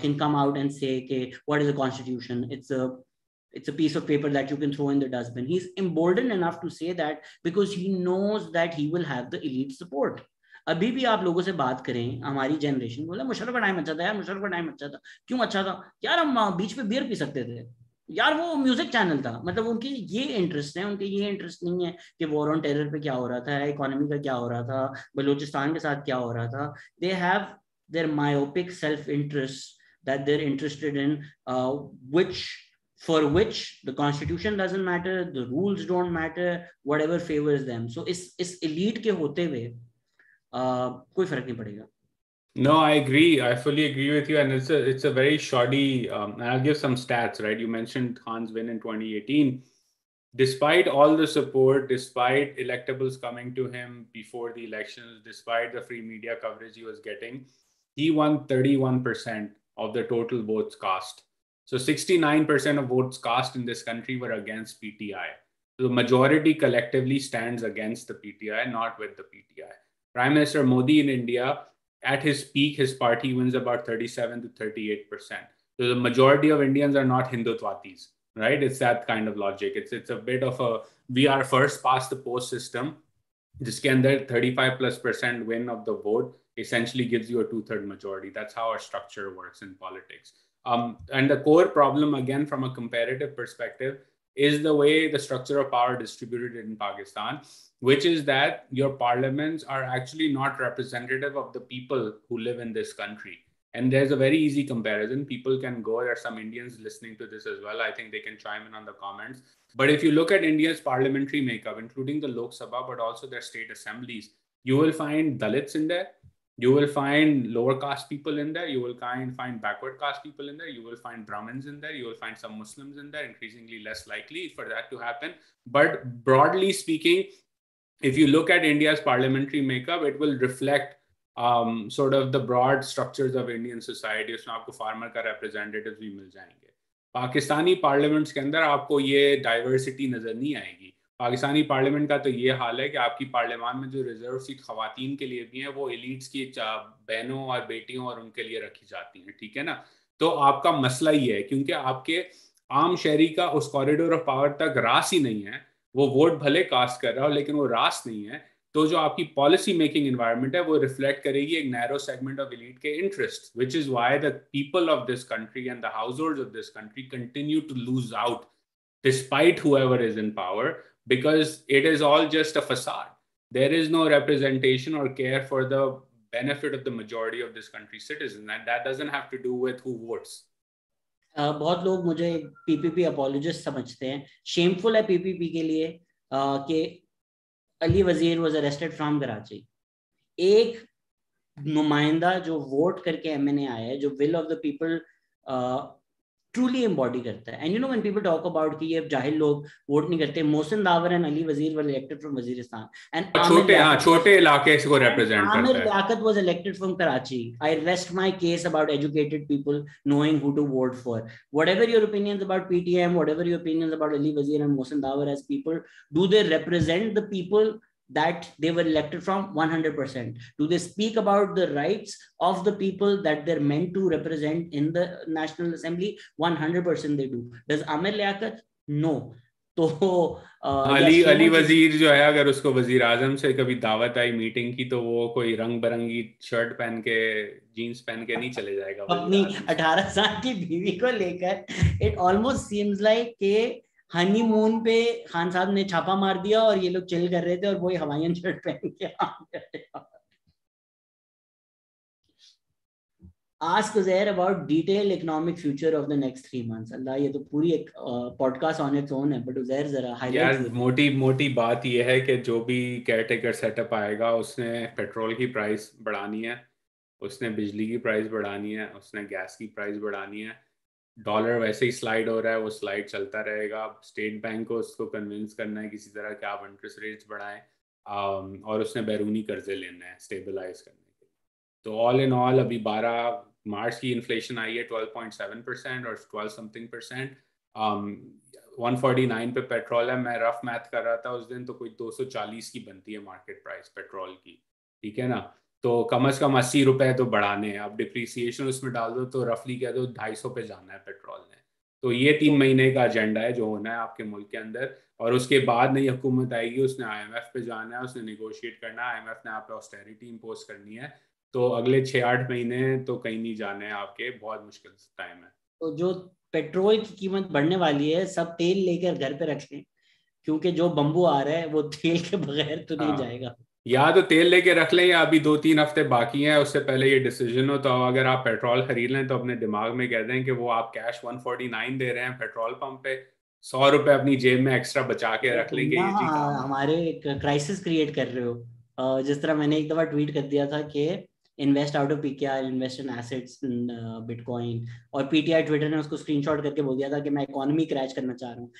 can come out and say, okay, what is the constitution? It's a piece of paper that you can throw in the dustbin. He's emboldened enough to say that because he knows that he will have the elite support. अभी भी आप लोगों से बात करें, हमारी generation बोला मुशर्रफ का टाइम अच्छा था यार, मुशर्रफ का टाइम अच्छा था. क्यों अच्छा था यार? हम बीच पे बियर पी सकते थे यार, वो म्यूजिक चैनल था. मतलब उनके ये इंटरेस्ट है, उनके ये इंटरेस्ट नहीं है कि वॉर ऑन टेरर पे क्या हो रहा था, इकोनॉमी का क्या हो रहा था, बलूचिस्तान के साथ क्या हो रहा था. They have their myopic self interest that they are interested in, for which the constitution doesn't matter, the rules don't matter, whatever favors them. So इस elite के होते हुए कोई फर्क नहीं पड़ेगा. No, I agree. I fully agree with you, and it's a very shoddy. And I'll give some stats. Right, you mentioned Khan's win in 2018. Despite all the support, despite electables coming to him before the elections, despite the free media coverage he was getting, he won 31% of the total votes cast. So 69% of votes cast in this country were against PTI. So the majority collectively stands against the PTI, not with the PTI. Prime Minister Modi in India, at his peak, his party wins about 37 to 38%. So the majority of Indians are not Hindutvatis, right? It's that kind of logic. It's a bit of a, we are first past the post system. जिसके अंदर 35+% win of the vote essentially gives you a 2/3 majority. That's how our structure works in politics. And the core problem, again, from a comparative perspective, is the way the structure of power distributed in Pakistan, which is that your parliaments are actually not representative of the people who live in this country. And there's a very easy comparison. People can go, there are some Indians listening to this as well. I think they can chime in on the comments. But if you look at India's parliamentary makeup, including the Lok Sabha, but also their state assemblies, you will find Dalits in there. You will find lower caste people in there. You will find backward caste people in there. You will find Brahmins in there. You will find some Muslims in there, increasingly less likely for that to happen. But broadly speaking, if you look at India's parliamentary makeup, it will reflect sort of the broad structures of Indian society. उसमें आपको farmer का representatives भी मिल जाएंगे. Pakistani parliaments के अंदर आपको ये diversity नजर नहीं आएगी. पाकिस्तानी पार्लियामेंट का तो ये हाल है कि आपकी पार्लियामान में जो रिजर्व सीट खवातीन के लिए भी है वो एलिट्स की बहनों और बेटियों और उनके लिए रखी जाती हैं, ठीक है ना। तो आपका मसला ये है क्योंकि आपके आम शहरी का उस कॉरिडोर ऑफ पावर तक रास ही नहीं है, वो वोट भले कास्ट कर रहा हो लेकिन वो रास नहीं है, तो जो आपकी पॉलिसी मेकिंग एनवायरनमेंट है वो रिफ्लेक्ट करेगी एक नैरो सेगमेंट ऑफ एलीट के interest, which is why the people of this country and the households of this country continue to lose out despite whoever is in power, because it is all just a facade. There is no representation or care for the benefit of the majority of this country's citizens, and that doesn't have to do with who votes. बहुत लोग मुझे PPP अपॉलोजिस्ट समझते हैं। Shameful है PPP के लिए कि अली वजीर वाज अरेस्टेड फ्रॉम कराची। एक नुमाइंदा जो वोट करके एमएनए आया है, जो will of the people truly embody करता है। And you know when people talk about कि ये जाहिल लोग वोट नहीं करते, Mohsin the power and Ali Wazir were elected from Waziristan and छोटे इलाके को रिप्रेजेंट करता है। Aamir Liaquat was elected from Karachi. I rest my case about educated people knowing who to vote for. Whatever your opinions about PTM, whatever your opinions about Ali Wazir and Mohsin Dawar as people, do they represent the people that they were elected from? 100%. Do they speak about the rights of the people that they're meant to represent in the National Assembly? 100% they do. Does Amir Liaquat? No. तो अली वजीर जो है, अगर उसको वजीर आजम से कभी दावत आई मीटिंग की तो वो कोई रंग बिरंगी शर्ट पहन के जीन्स पहन के नहीं चले जाएगा अपनी 18 साल की बीवी को लेकर। इट ऑलमोस्ट सीम्स लाइक के हनीमून पे खान साहब ने छापा मार दिया और ये लोग चिल कर रहे थे और वही हवाईयन शर्ट पहन के। Ask Uzair about detailed economic future of the next 3 months. अल्लाह, ये तो पूरी एक पॉडकास्ट ऑन इट्स ओन है, बट उज़ैर जरा हाईलाइट। यार मोटी बात ये है कि जो भी केयरटेकर सेटअप आएगा उसने पेट्रोल की प्राइस बढ़ानी है, उसने बिजली की प्राइस बढ़ानी है, उसने गैस की प्राइस बढ़ानी है। डॉलर वैसे ही स्लाइड हो रहा है, वो स्लाइड चलता रहेगा। स्टेट बैंक को उसको कन्विंस करना है किसी तरह कि आप इंटरेस्ट रेट्स बढ़ाएं, और उसने बैरूनी कर्जे लेना है स्टेबलाइज करने के लिए। तो ऑल इन ऑल अभी 12 मार्च की इन्फ्लेशन आई है 12.7% और 12 समथिंग परसेंट। 149 पे पेट्रोल है। मैं रफ मैथ कर रहा था उस दिन, तो कोई 240 की बनती है मार्केट प्राइस पेट्रोल की, ठीक है ना। तो कम से कम 80 रुपए तो बढ़ाने हैं। अब डिप्रिसिएशन उसमें डाल दो तो रफली कह दो 250 पे जाना है पेट्रोल ने। तो ये 3 महीने का एजेंडा है जो होना है आपके मुल्क के अंदर। और उसके बाद नई हुकूमत आएगी, उसने IMF पे जाना है, उसने निगोशिएट करना है, IMF ने आप पे ऑस्टेरिटी इम्पोज करनी है। तो अगले 6-8 महीने तो कहीं नहीं जाने हैं आपके, बहुत मुश्किल टाइम है। तो जो पेट्रोल की कीमत बढ़ने वाली है, सब तेल लेकर घर पे रख लें, क्योंकि जो बम्बू आ रहा है वो तेल के बगैर तो नहीं जाएगा। या तो तेल लेके रख लें, या अभी 2-3 हफ्ते बाकी हैं उससे पहले ये डिसीजन हो। तो अगर आप पेट्रोल खरीद लें तो अपने दिमाग में कह दें कि वो आप कैश 149 दे रहे हैं पेट्रोल पंप पे, 100 रुपए अपनी जेब में एक्स्ट्रा बचा के रख लेंगे। ये जी हमारे एक क्राइसिस क्रिएट कर रहे हो। जिस तरह मैंने एक दफा ट्वीट कर दिया था कि invest out of PKR, invest in assets, bitcoin, और PTI ट्विटर ने उसको स्क्रीनशॉट करके बोल दिया था कि मैं इकोनॉमी क्रैश करना चाह रहा हूँ।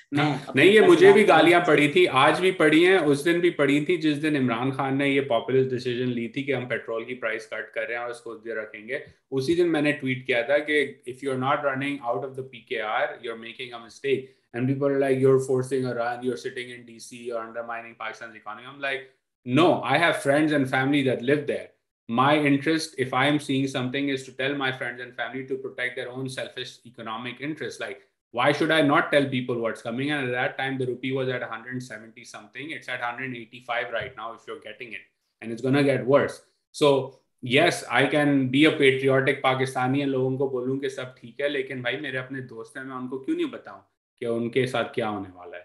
नहीं, ये मुझे भी गालियां पड़ी थी, आज भी पड़ी हैं, उस दिन भी पड़ी थी जिस दिन इमरान खान ने ये पॉपुलिस्ट डिसीजन ली थी कि हम पेट्रोल की प्राइस कट कर रहे हैं और उसको रखेंगे। उसी दिन मैंने ट्वीट किया था कि if you are not running out of the PKR, you are making a mistake, and people are like, you're forcing a run, you're sitting in DC, you're undermining Pakistan's economy. I'm like, no, I have friends and family that live there. My interest, if I am seeing something, is to tell my friends and family to protect their own selfish economic interests. Like, why should I not tell people what's coming? And at that time, the rupee was at 170 something. It's at 185 right now if you're getting it. And it's going to get worse. So, yes, I can be a patriotic Pakistani and लोगों को बोलूं कि सब ठीक है, लेकिन भाई मेरे अपने दोस्त हैं, मैं उनको क्यों नहीं बताऊं कि उनके साथ क्या होने वाला है।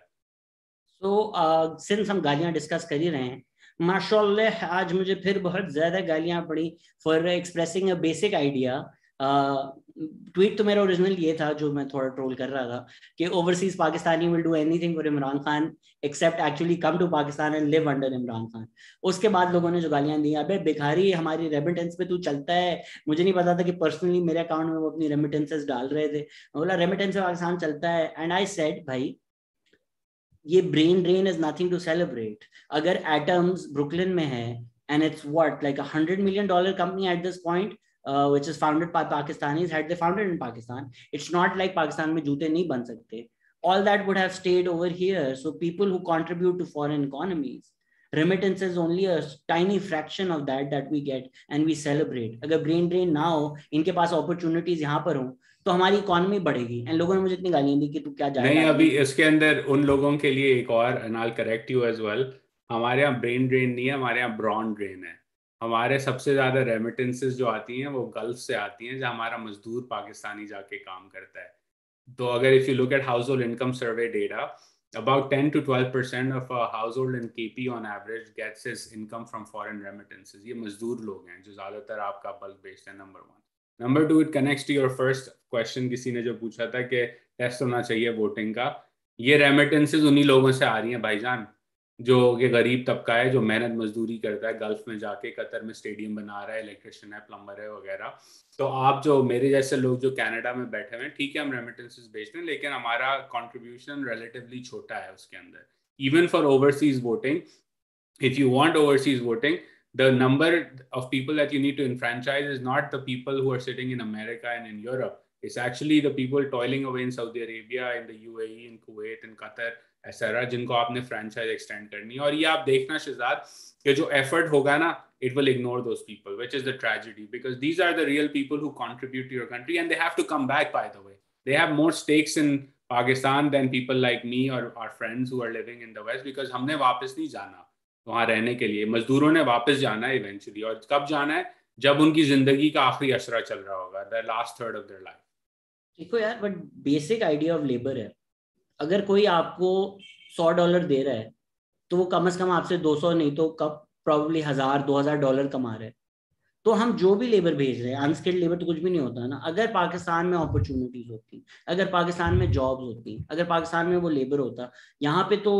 So, सिंस हम गालियां डिस्कस कर ही रहे हैं, माशाल्लाह आज मुझे फिर बहुत ज्यादा गालियां पड़ी for expressing a basic idea. Tweet तो मेरा ओरिजिनल ये था जो मैं थोड़ा ट्रोल कर रहा था कि overseas Pakistani will do anything for Imran Khan except actually come to Pakistan and live under Imran Khan. उसके बाद लोगों ने जो गालियां दी, अबे भिखारी हमारी रेमिटेंस पे तू चलता है, मुझे नहीं पता था कि पर्सनली मेरे अकाउंट में वो अपनी रेमिटेंसेस डाल रहे थे। बोला रेमिटेंस पे पाकिस्तान चलता है। एंड आई सेड भाई ये brain drain is nothing to celebrate. अगर एटम्स ब्रुकलिन में है and it's what like $100 million company at this point which is founded by Pakistanis, had they founded in Pakistan, it's not like Pakistan में जूते नहीं बन सकते। all that would have stayed over here. So people who contribute to foreign economies, remittance is only a tiny fraction of that we get and we celebrate. अगर brain drain ना हो, इनके पास opportunities यहाँ पर हो, तो हमारी इकोनॉमी बढ़ेगी. एंड लोगों ने मुझे इतनी गालियां दी कि तू क्या जाएगा. नहीं, अभी इसके अंदर उन लोगों के लिए एक और, and I will correct you as well, हमारे यहाँ ब्रेन ड्रेन नहीं है, हमारे यहाँ ब्रॉन ड्रेन है. हमारे सबसे ज्यादा रेमिटेंसेस जो आती हैं वो गल्फ से आती हैं, जहाँ हमारा मजदूर पाकिस्तानी जाके काम करता है. तो अगर if you look at house hold income survey data, about 10 to 12% of a household in KP on average gets his income from foreign remittances. ये मजदूर लोग हैं जो ज्यादातर आपका बल्क बेस्ड है. Number 1. Number 2, it connects to your first question. किसी ने जो पूछा था कि टेस्ट होना चाहिए वोटिंग का, ये रेमिटेंसेस उन्हीं लोगों से आ रही हैं भाईजान, जो ये गरीब तबका है, जो मेहनत मजदूरी करता है, गल्फ में जाके कतर में स्टेडियम बना रहा है, इलेक्ट्रिशियन है, प्लम्बर है वगैरह. तो आप जो मेरे जैसे लोग जो कनाडा में बैठे हुए हैं, ठीक है हम रेमिटेंसेस भेजते हैं, लेकिन हमारा कंट्रीब्यूशन रिलेटिवली छोटा है उसके अंदर. Even for overseas voting, if you want overseas voting, the number of people that you need to enfranchise is not the people who are sitting in America and in Europe. It's actually the people toiling away in Saudi Arabia, in the UAE, in Kuwait, in Qatar, etc. जिनको आपने franchise extend करनी है. और ये आप देखना शहजाद कि जो effort होगा ना, it will ignore those people, which is the tragedy, because these are the real people who contribute to your country, and they have to come back, by the way. They have more stakes in Pakistan than people like me or our friends who are living in the West, because हमने वापस नहीं जाना वहां रहने के लिए. मजदूरों ने वापस जाना है इवेंचुअली. और कब जाना है? जब उनकी जिंदगी का आखिरी अशरा चल रहा होगा, the last third of their life. देखो यार, but basic idea of labour है, अगर कोई आपको $100 दे रहा है तो वो कम से कम आपसे 200 नहीं तो कब प्रॉब्ली $1000-2000 कमा रहे हैं. तो हम जो भी लेबर भेज रहे हैं, अनस्किल्ड लेबर तो कुछ भी नहीं होता ना. अगर पाकिस्तान में अपॉर्चुनिटीज होती, अगर पाकिस्तान में जॉब्स होती, अगर पाकिस्तान में वो लेबर होता, यहाँ पे तो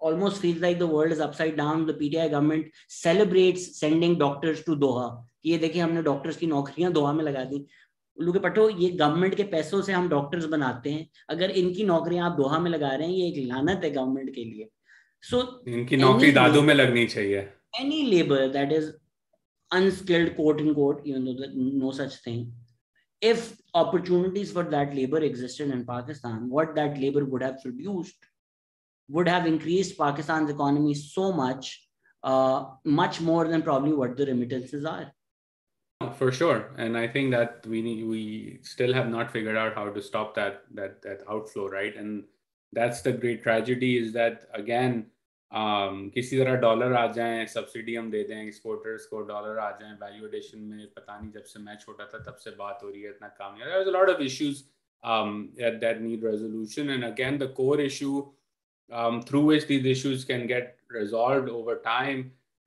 almost feels like the world is upside down. The PTI government celebrates sending doctors to Doha. ये देखिए हमने डॉक्टर्स की नौकरियां दोहा में लगा दी. उल्लू के पट्टो, ये गवर्नमेंट के पैसों से हम डॉक्टर्स बनाते हैं, अगर इनकी नौकरियां आप दोहा में लगा रहे हैं, ये एक लानत है गवर्नमेंट के लिए. सो इनकी नौकरी दादू में लगनी चाहिए. Any labour that is unskilled, quote unquote, even though there's no such thing, if opportunities for that labor existed in Pakistan, what that labor would have produced would have increased Pakistan's economy so much, much more than probably what the remittances are. For sure. And I think that we still have not figured out how to stop that outflow, right? And that's the great tragedy, is that again, किसी तरह dollar आ जाएं, subsidy हम दे दें exporters को, dollar आ जाएं, value addition में पता नहीं जब से मैं छोटा था तब से बात हो रही है, इतना काम नहीं. There's a lot of issues that need resolution, and again the core issue through which these issues can get resolved over time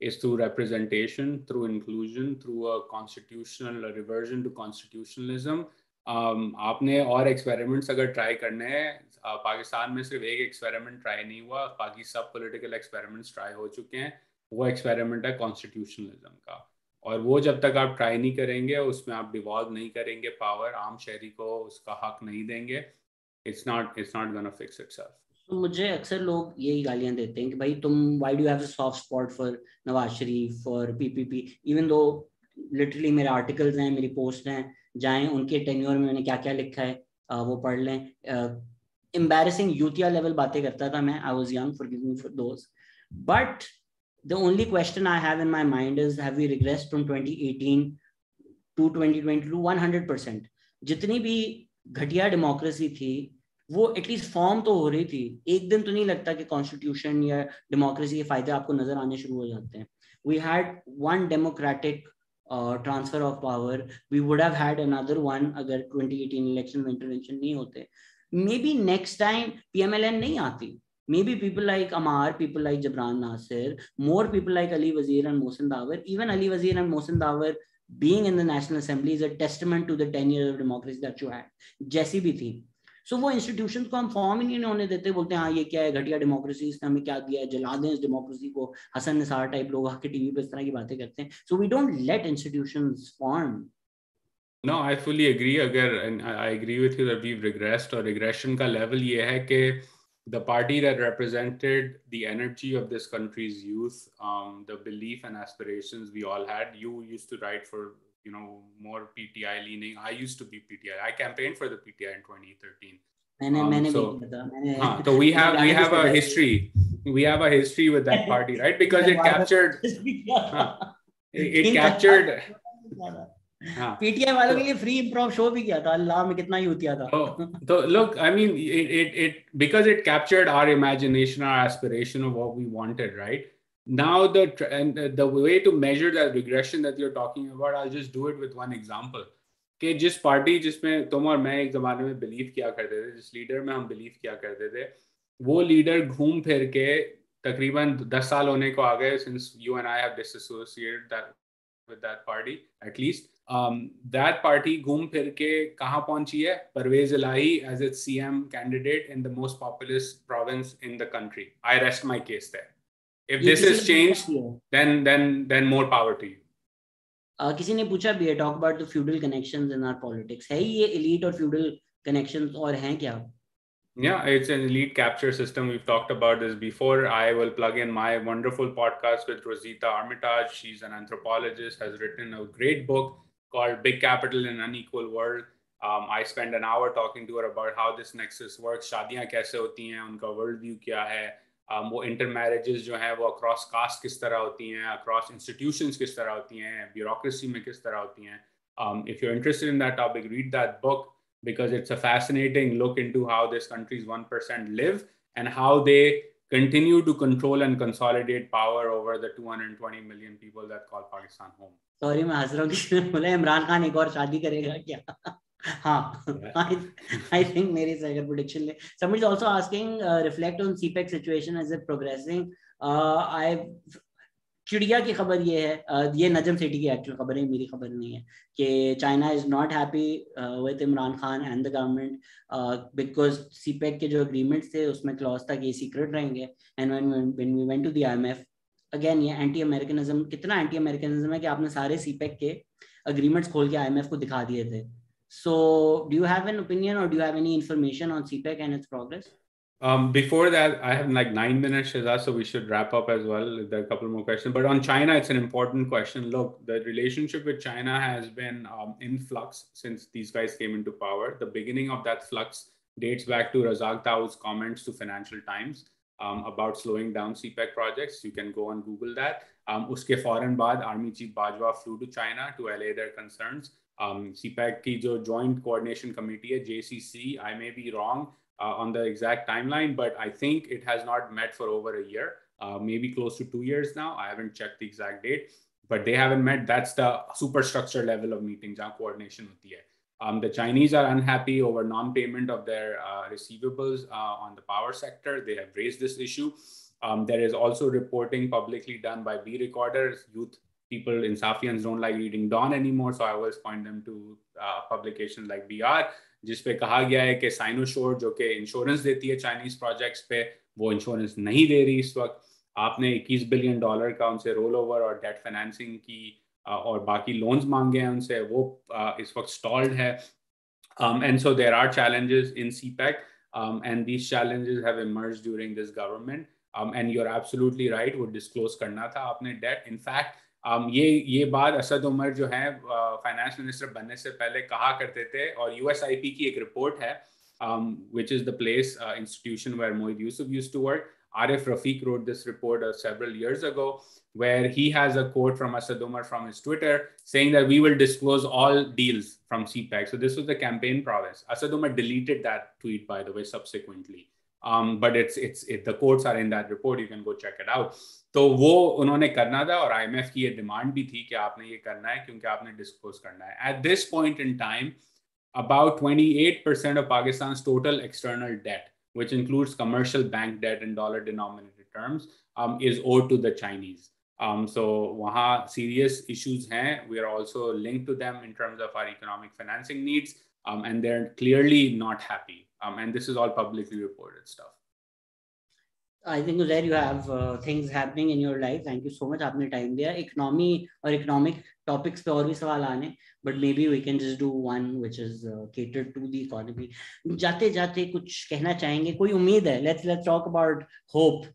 is through representation, through inclusion, through a reversion to constitutionalism. आपने और experiments अगर try करने हैं, पाकिस्तान में सिर्फ एक experiment try नहीं हुआ, बाकी सब पॉलिटिकल एक्सपेरिमेंट्स ट्राई हो चुके हैं. वो एक्सपेरिमेंट है कॉन्स्टिट्यूशनलिज्म का, और वो जब तक आप ट्राई नहीं करेंगे, उसमें आप डिवॉल्व नहीं करेंगे पावर, आम शहरी को उसका हक नहीं देंगे, it's not gonna fix itself. तो मुझे अक्सर लोग यही गालियां देते हैं कि भाई तुम why do you have a soft spot for Nawaz Sharif, for PPP, even though literally मेरे आर्टिकल्स हैं, मेरी पोस्ट हैं, जाएं उनके टेन्योर में मैंने क्या क्या लिखा है वो पढ़ लें. embarrassing यूतिया लेवल बातें करता था मैं. I was young, forgive me for those, but the only question I have in my mind is, have we regressed from 2018 to 2022? 100%. जितनी भी घटिया डेमोक्रेसी थी वो एटलीस्ट फॉर्म तो हो रही थी. एक दिन तो नहीं लगता कि कॉन्स्टिट्यूशन या डेमोक्रेसी के फायदे आपको नजर आने शुरू हो जाते हैं. We had one democratic transfer of power, we would have had another one अगर 2018 इलेक्शन में इंटरवेंशन नहीं होते. Maybe next time PMLN नहीं आती. Maybe people like Amar, people like Jabran Nasir, more people like Ali Wazir and Mohsin Dawar. Even Ali Wazir and Mohsin Dawar being in the National Assembly is a testament to the 10 years of democracy that you had. जैसी भी थी. So वो institutions को हम form ही नहीं होने देते, बोलते हैं हाँ ये क्या है घटिया डेमोक्रेसी, इसने हमें क्या दिया है, जला दें इस डेमोक्रेसी को. हसन निसार टाइप लोग आके टीवी पे इस तरह की बातें करते हैं. So we don't let institutions form. No, I fully agree. And I agree with you that we've regressed, और regression का level ये है कि the party that represented the energy of this country's youth, the belief and aspirations we all had. You used to write for, more PTI leaning. I used to be PTI. I campaigned for the PTI in 2013. मैंने भी So किया था, मैंने हाँ, so we have a history with that party, right? Because it captured PTI वालों के लिए free improv show भी किया था, अल्लाह में कितना यूथ किया था. So look, I mean, it because it captured our imagination, our aspiration of what we wanted, right? Now the way to measure that regression that you're talking about, I'll just do it with one example. कि जिस party जिसमें तुम और मैं एक जमाने में believe किया करते थे, जिस लीडर में हम बिलीव किया करते थे, वो लीडर घूम फिर के तकरीबन 10 साल होने को आ गए since you and I have disassociated that with that party at least. That party घूम फिर के कहाँ पहुंची है? परवेज इलाही as its CM candidate in the most populous province in the country. I rest my case there. If this is changed, then more power to you. किसी ने पूछा भी है, talk about the feudal connections in our politics. है ये elite और feudal connections और हैं क्या? Yeah, it's an elite capture system. We've talked about this before. I will plug in my wonderful podcast with Rosita Armitage. She's an anthropologist, has written a great book called Big Capital in an Unequal World. I spent an hour talking to her about how this nexus works. शादियां कैसे होती हैं, उनका world view क्या है, वो intermarriages जो हैं वो across caste किस तरह होती हैं, across institutions किस तरह होती हैं, bureaucracy में किस तरह होती हैं. If you're interested in that topic, read that book, because it's a fascinating look into how this country's 1% live and how they continue to control and consolidate power over the 220 million people that call Pakistan home. Sorry, मैं हंस रहा हूँ, किसी ने बोला इमरान खान एक और शादी करेगा क्या? हाँ, I think मेरी second prediction ले. Somebody is also asking, reflect on CPEC situation as it progressing. चिड़िया की खबर ये है, ये नजम सेठी की एक्चुअल खबर है, मेरी खबर नहीं है, कि China is not happy with Imran Khan and the government because CPEC के जो एग्रीमेंट्स थे उसमें क्लॉज था कि ये सीक्रेट रहेंगे. And when we went to the IMF, again ये एंटी अमेरिकनिज्म, कितना एंटी अमेरिकनिज्म है कि आपने सारे सीपेक के एग्रीमेंट्स खोल के आईएमएफ को दिखा दिए थे. So do you have an opinion और do you have any information on CPEC and its progress? Before that, I have like 9 minutes, Shehzad, so we should wrap up as well. There are a couple more questions. But on China, it's an important question. Look, the relationship with China has been in flux since these guys came into power. The beginning of that flux dates back to Razak Tao's comments to Financial Times about slowing down CPEC projects. You can go and Google that. Uske fauran baad, Army Chief Bajwa flew to China to allay their concerns. CPEC ki jo Joint Coordination Committee hai, JCC, I may be wrong on the exact timeline, but I think it has not met for over a year, maybe close to 2 years now. I haven't checked the exact date, but they haven't met. That's the superstructure level of meetings, jahan coordination hoti hai. The Chinese are unhappy over non-payment of their receivables on the power sector. They have raised this issue. There is also reporting publicly done by B recorders. Youth people in Safians don't like reading Dawn anymore, so I always point them to publications like BR, जिस पे कहा गया है कि साइनोशोर जो कि insurance देती है चाइनीज प्रोजेक्ट्स पे, वो इंश्योरेंस नहीं दे रही इस वक्त. आपने $21 बिलियन का उनसे रोल ओवर और डेट फाइनेंसिंग की और बाकी लोन्स मांगे हैं उनसे, वो इस वक्त स्टॉल्ड है. And so there are challenges in CPEC and these challenges have emerged during this government. And you are absolutely right, वो डिस्क्लोज करना था आपने डेट. इनफैक्ट ये बात असद उमर जो है फाइनेंस मिनिस्टर बनने से पहले कहा करते थे, और USIP की एक रिपोर्ट है which is the place institution where Moeed Yusuf used to work. Arif Rafiq wrote this report several years ago where he has a quote from Asad Umar from his Twitter saying that we will disclose all deals from CPEC. So this was the campaign promise. Asad Umar deleted that tweet, by the way, subsequently. But the quotes are in that report. You can go check it out. तो वो उन्होंने करना था और IMF की ये demand भी थी कि आपने ये करना है क्योंकि आपने डिस्क्लोज करना है. At this point in time, about 28% of Pakistan's total external debt, which includes commercial bank debt in dollar denominated terms, is owed to the Chinese. So वहाँ serious issues हैं. We are also linked to them in terms of our economic financing needs, and they're clearly not happy. And this is all publicly reported stuff. I think Uzair, you have things happening in your life. Thank you so much. आपने time दिया. Economy और economic topics पे और भी सवाल आने, but maybe we can just do one which is catered to the economy. जाते जाते कुछ कहना चाहेंगे? कोई उम्मीद है? Let's talk about hope.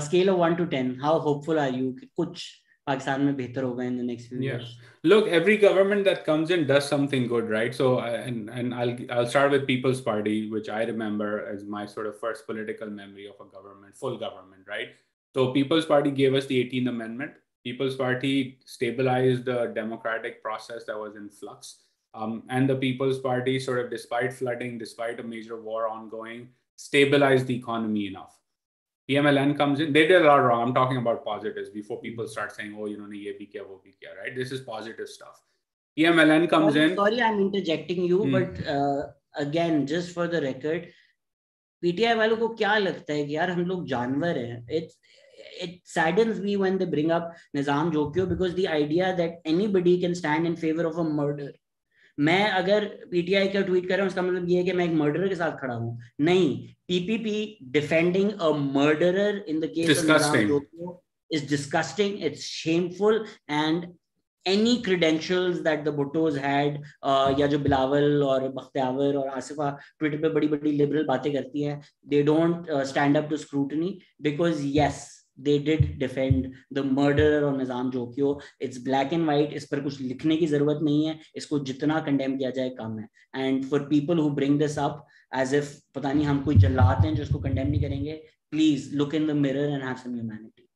Scale of 1 to 10. How hopeful are you? कुछ पाकिस्तान में बेहतर होगा in the next few years. Look, every government that comes in does something good, right? So, and I'll start with People's Party, which I remember as my sort of first political memory of a government, full government, right? So, People's Party gave us the 18th Amendment. People's Party stabilized the democratic process that was in flux. And the People's Party sort of, despite flooding, despite a major war ongoing, stabilized the economy enough. PMLN comes in, they did a lot wrong. I'm talking about positives before people start saying, oh, ye bhi kiya, wo bhi kiya, right? This is positive stuff. PMLN comes in. Sorry, I'm interjecting you, but again, just for the record, PTI वालों को क्या लगता है कि यार हम लोग जानवर हैं? It saddens me when they bring up Nizam Jokyo because the idea that anybody can stand in favor of a murder. मैं अगर पीटीआई का ट्वीट कर रहा हूँ उसका मतलब ये है कि मैं एक मर्डरर के साथ खड़ा हूँ. नहीं, PPP defending a murderer in the case of Nizam Jokhio is disgusting, it's shameful, and any credentials that the Bhuttos had या जो बिलावल और बख्तियावर और आसिफा ट्विटर पे बड़ी बड़ी लिबरल बातें करती हैं, they don't stand up to scrutiny because yes, they did defend the murderer of Nizam Jokyo. It's black and white. इस पर कुछ लिखने की जरूरत नहीं है. इसको जितना condemn किया जाए कम है. And for people who bring this up as if पता नहीं हम कोई जल्लाद हैं जो इसको condemn नहीं करेंगे, please look in the mirror and have some humanity.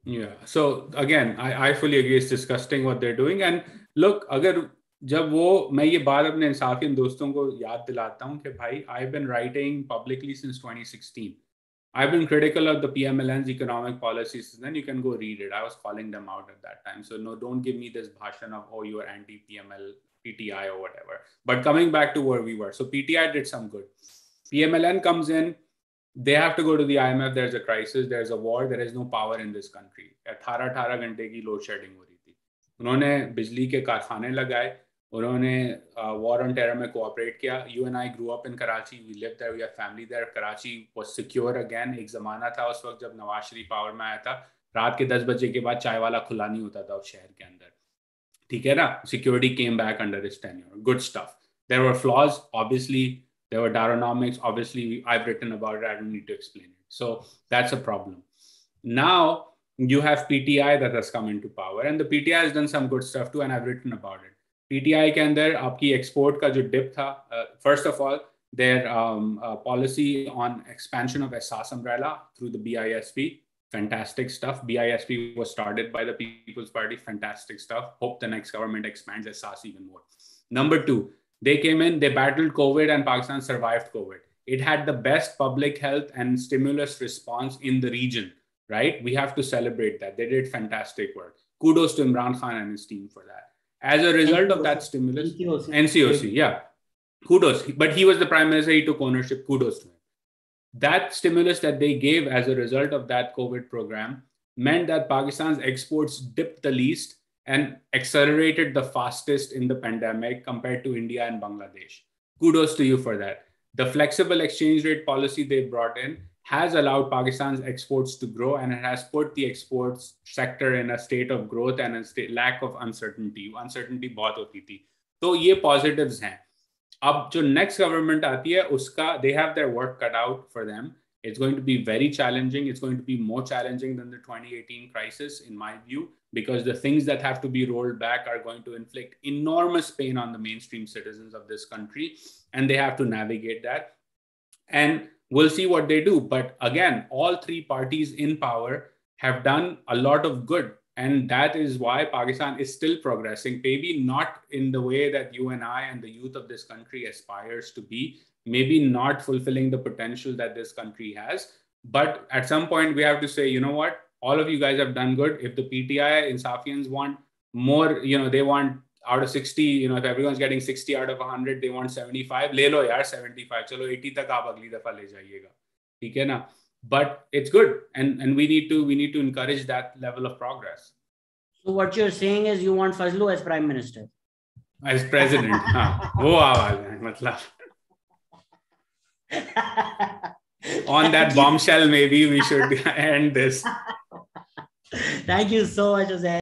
Yeah. So again, I fully agree. It's disgusting what they're doing. And look, अगर जब वो मैं ये बात अपने इंसाफियन दोस्तों को याद दिलाता हूँ कि भाई I've been writing publicly since 2016. I've been critical of the PMLN's economic policies. Then you can go read it. I was calling them out at that time. So no, don't give me this bhashan of, oh, you are anti-PML, PTI or whatever. But coming back to where we were. So PTI did some good. PMLN comes in. They have to go to the IMF. There's a crisis. There's a war. There is no power in this country. 18 घंटे की load shedding हो रही थी. उन्होंने बिजली के कारखाने लगाए. उन्होंने war on terror में cooperate किया. You and I grew up in Karachi. We lived there. We have family there. Karachi was secure again. एक ज़माना था उस वक्त जब नवाज शरीफ पावर में आया था. रात के 10 बजे के बाद चाय वाला खुला नहीं होता था उस शहर के अंदर. ठीक है ना? Security came back under his tenure. Good stuff. There were flaws. Obviously, there were Daronomics. Obviously, I've written about it. I don't need to explain it. So that's a problem. Now you have PTI that has come into power, and the PTI has done some good stuff too, and I've written about it. PTI के अंदर आपकी export का जो dip था, first of all, their policy on expansion of Assas umbrella through the BISP, fantastic stuff. BISP was started by the People's Party, fantastic stuff. Hope the next government expands Assas even more. Number two, they came in, they battled COVID, and Pakistan survived COVID. It had the best public health and stimulus response in the region, right? We have to celebrate that. They did fantastic work. Kudos to Imran Khan and his team for that. As a result of that stimulus, NCOC, yeah, kudos. But he was the prime minister, he took ownership, kudos to him. That stimulus that they gave as a result of that COVID program meant that Pakistan's exports dipped the least and accelerated the fastest in the pandemic compared to India and Bangladesh. Kudos to you for that. The flexible exchange rate policy they brought in has allowed Pakistan's exports to grow, and it has put the exports sector in a state of growth and a lack of uncertainty. Uncertainty बहुत होती थी. तो ये positives हैं. अब जो next government आती है, उसका they have their work cut out for them. It's going to be very challenging. It's going to be more challenging than the 2018 crisis, in my view, because the things that have to be rolled back are going to inflict enormous pain on the mainstream citizens of this country, and they have to navigate that. And we'll see what they do. But again, all three parties in power have done a lot of good. And that is why Pakistan is still progressing, maybe not in the way that you and I and the youth of this country aspires to be, maybe not fulfilling the potential that this country has. But at some point, we have to say, you know what? All of you guys have done good. If the PTI Insafians want more, they want out of 60, if everyone's getting 60 out of 100, they want 75. Le lo yaar, 75. Chalo 80 tak aap agli dafa le jayega. Theek hai na? But it's good, and we need to encourage that level of progress. So what you're saying is you want Fazlu as Prime Minister? As President. Wo awaaz hai, matlab. On that bombshell, maybe we should end this. Thank you so much, Uzair.